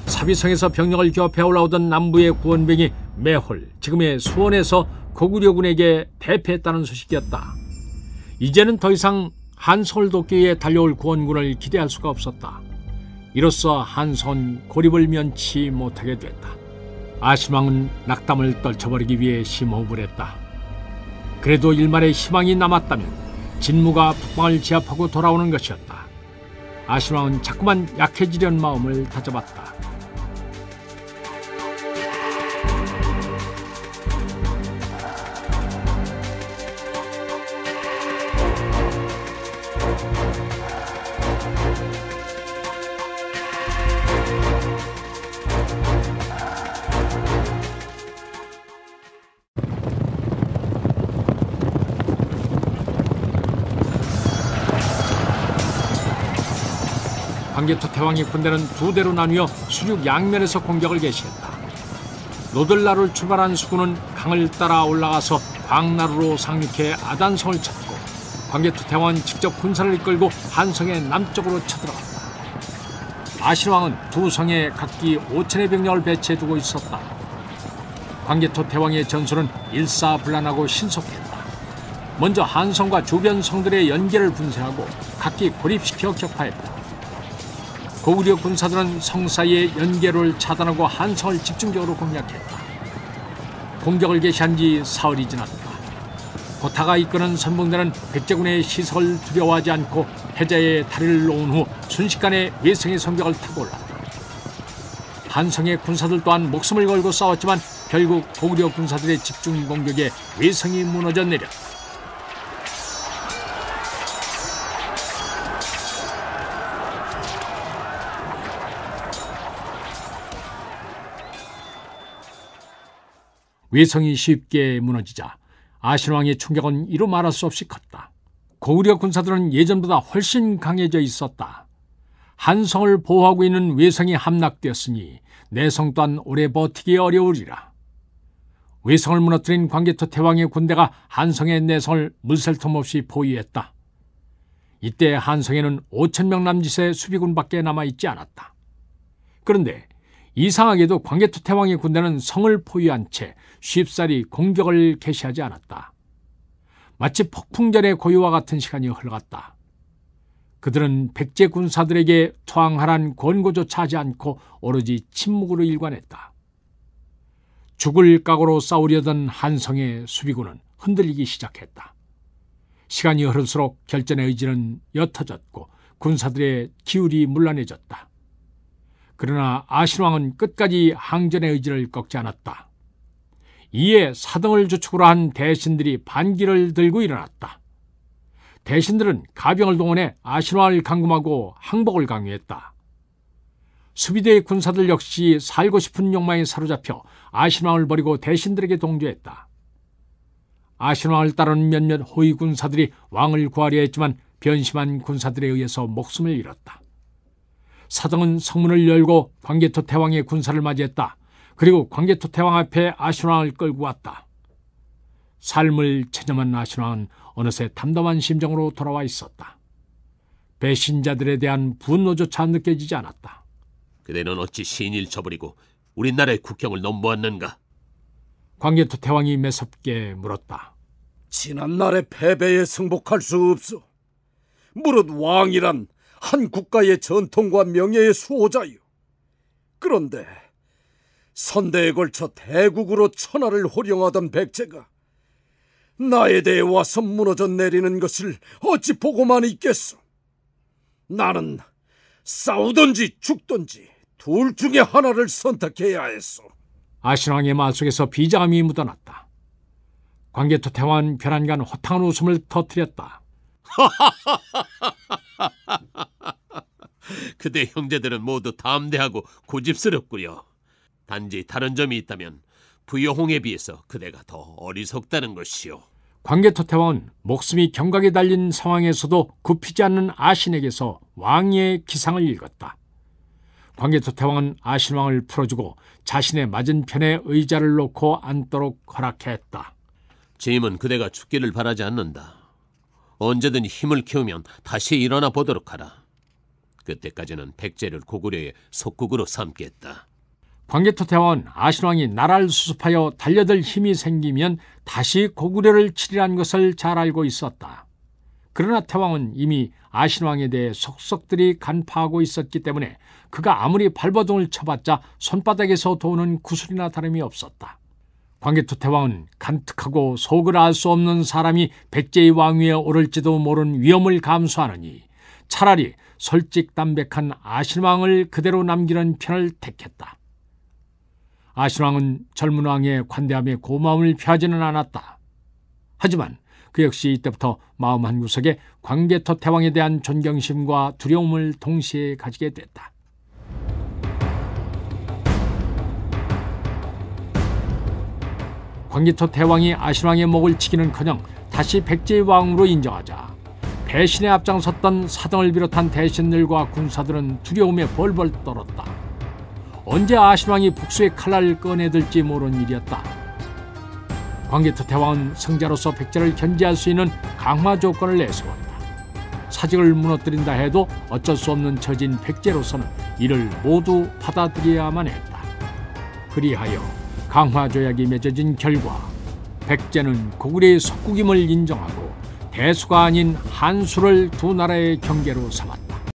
사비성에서 병력을 기업해 올라오던 남부의 구원병이 매홀, 지금의 수원에서 고구려군에게 패패했다는 소식이었다. 이제는 더 이상 한성을 돕기 위해 달려올 구원군을 기대할 수가 없었다. 이로써 한성은 고립을 면치 못하게 됐다. 아신왕은 낙담을 떨쳐버리기 위해 심호흡을 했다. 그래도 일말의 희망이 남았다면 진무가 북방을 제압하고 돌아오는 것이었다. 아신왕은 자꾸만 약해지려는 마음을 다져봤다. 광개토 태왕의 군대는 두 대로 나뉘어 수륙 양면에서 공격을 개시했다. 노들나루를 출발한 수군은 강을 따라 올라가서 광나루로 상륙해 아단성을 찾고 광개토 태왕은 직접 군사를 이끌고 한성의 남쪽으로 쳐들어갔다. 아신왕은 두 성에 각기 5천의 병력을 배치해두고 있었다. 광개토 태왕의 전술은 일사불란하고 신속했다. 먼저 한성과 주변 성들의 연계를 분쇄하고 각기 고립시켜 격파했다. 고구려 군사들은 성 사이의 연계로를 차단하고 한성을 집중적으로 공략했다. 공격을 개시한 지 사흘이 지났다. 고타가 이끄는 선봉대는 백제군의 시석을 두려워하지 않고 해자에 다리를 놓은 후 순식간에 외성의 성벽을 타고 올랐다. 한성의 군사들 또한 목숨을 걸고 싸웠지만 결국 고구려 군사들의 집중 공격에 외성이 무너져 내렸다. 외성이 쉽게 무너지자 아신왕의 충격은 이루 말할 수 없이 컸다. 고구려 군사들은 예전보다 훨씬 강해져 있었다. 한성을 보호하고 있는 외성이 함락되었으니 내성 또한 오래 버티기 어려우리라. 외성을 무너뜨린 광개토 태왕의 군대가 한성의 내성을 물샐 틈 없이 포위했다. 이때 한성에는 5,000명 남짓의 수비군밖에 남아있지 않았다. 그런데 이상하게도 광개토 태왕의 군대는 성을 포위한 채 쉽사리 공격을 개시하지 않았다. 마치 폭풍전의 고요와 같은 시간이 흘러갔다. 그들은 백제 군사들에게 투항하란 권고조차 하지 않고 오로지 침묵으로 일관했다. 죽을 각오로 싸우려던 한성의 수비군은 흔들리기 시작했다. 시간이 흐를수록 결전의 의지는 옅어졌고 군사들의 기울이 문란해졌다. 그러나 아신왕은 끝까지 항전의 의지를 꺾지 않았다. 이에 사등을 주축으로 한 대신들이 반기를 들고 일어났다. 대신들은 가병을 동원해 아신왕을 감금하고 항복을 강요했다. 수비대의 군사들 역시 살고 싶은 욕망에 사로잡혀 아신왕을 버리고 대신들에게 동조했다. 아신왕을 따르는 몇몇 호위 군사들이 왕을 구하려 했지만 변심한 군사들에 의해서 목숨을 잃었다. 사등은 성문을 열고 광개토 태왕의 군사를 맞이했다. 그리고 광개토 태왕 앞에 아신왕을 끌고 왔다. 삶을 체념한 아신왕은 어느새 담담한 심정으로 돌아와 있었다. 배신자들에 대한 분노조차 느껴지지 않았다.
그대는 어찌 신의를 저버리고 우리나라의 국경을 넘보았는가?
광개토 태왕이 매섭게 물었다.
지난날의 패배에 승복할 수 없어. 무릇 왕이란 한 국가의 전통과 명예의 수호자요. 그런데 선대에 걸쳐 대국으로 천하를 호령하던 백제가 나에 대해 와서 무너져 내리는 것을 어찌 보고만 있겠소. 나는 싸우든지 죽든지 둘 중에 하나를 선택해야 했소.
아신왕의 말 속에서 비장함이 묻어났다. 광개토 태왕은 변한간 호탕한 웃음을 터뜨렸다.
그대 형제들은 모두 담대하고 고집스럽구려. 단지 다른 점이 있다면 부여홍에 비해서 그대가 더 어리석다는 것이오.
광개토 태왕은 목숨이 경각에 달린 상황에서도 굽히지 않는 아신에게서 왕의 기상을 읽었다. 광개토 태왕은 아신왕을 풀어주고 자신의 맞은편에 의자를 놓고 앉도록 허락했다.
짐은 그대가 죽기를 바라지 않는다. 언제든 힘을 키우면 다시 일어나 보도록 하라. 그때까지는 백제를 고구려의 속국으로 삼겠다.
광개토 태왕은 아신왕이 나라를 수습하여 달려들 힘이 생기면 다시 고구려를 치리란 것을 잘 알고 있었다. 그러나 태왕은 이미 아신왕에 대해 속속들이 간파하고 있었기 때문에 그가 아무리 발버둥을 쳐봤자 손바닥에서 도는 구슬이나 다름이 없었다. 광개토 태왕은 간특하고 속을 알 수 없는 사람이 백제의 왕위에 오를지도 모른 위험을 감수하느니 차라리 솔직담백한 아신왕을 그대로 남기는 편을 택했다. 아신왕은 젊은 왕의 관대함에 고마움을 표하지는 않았다. 하지만 그 역시 이때부터 마음 한구석에 광개토 태왕에 대한 존경심과 두려움을 동시에 가지게 됐다. 광개토 태왕이 아신왕의 목을 치기는커녕 다시 백제의 왕으로 인정하자 배신에 앞장섰던 사등을 비롯한 대신들과 군사들은 두려움에 벌벌 떨었다. 언제 아신왕이 복수의 칼날을 꺼내들지 모르는 일이었다. 광개토 태왕은 승자로서 백제를 견제할 수 있는 강화 조건을 내세웠다. 사직을 무너뜨린다 해도 어쩔 수 없는 처진 백제로서는 이를 모두 받아들여야만 했다. 그리하여 강화 조약이 맺어진 결과 백제는 고구려의 속국임을 인정하고 배수가 아닌 한수를 두 나라의 경계로 삼았다.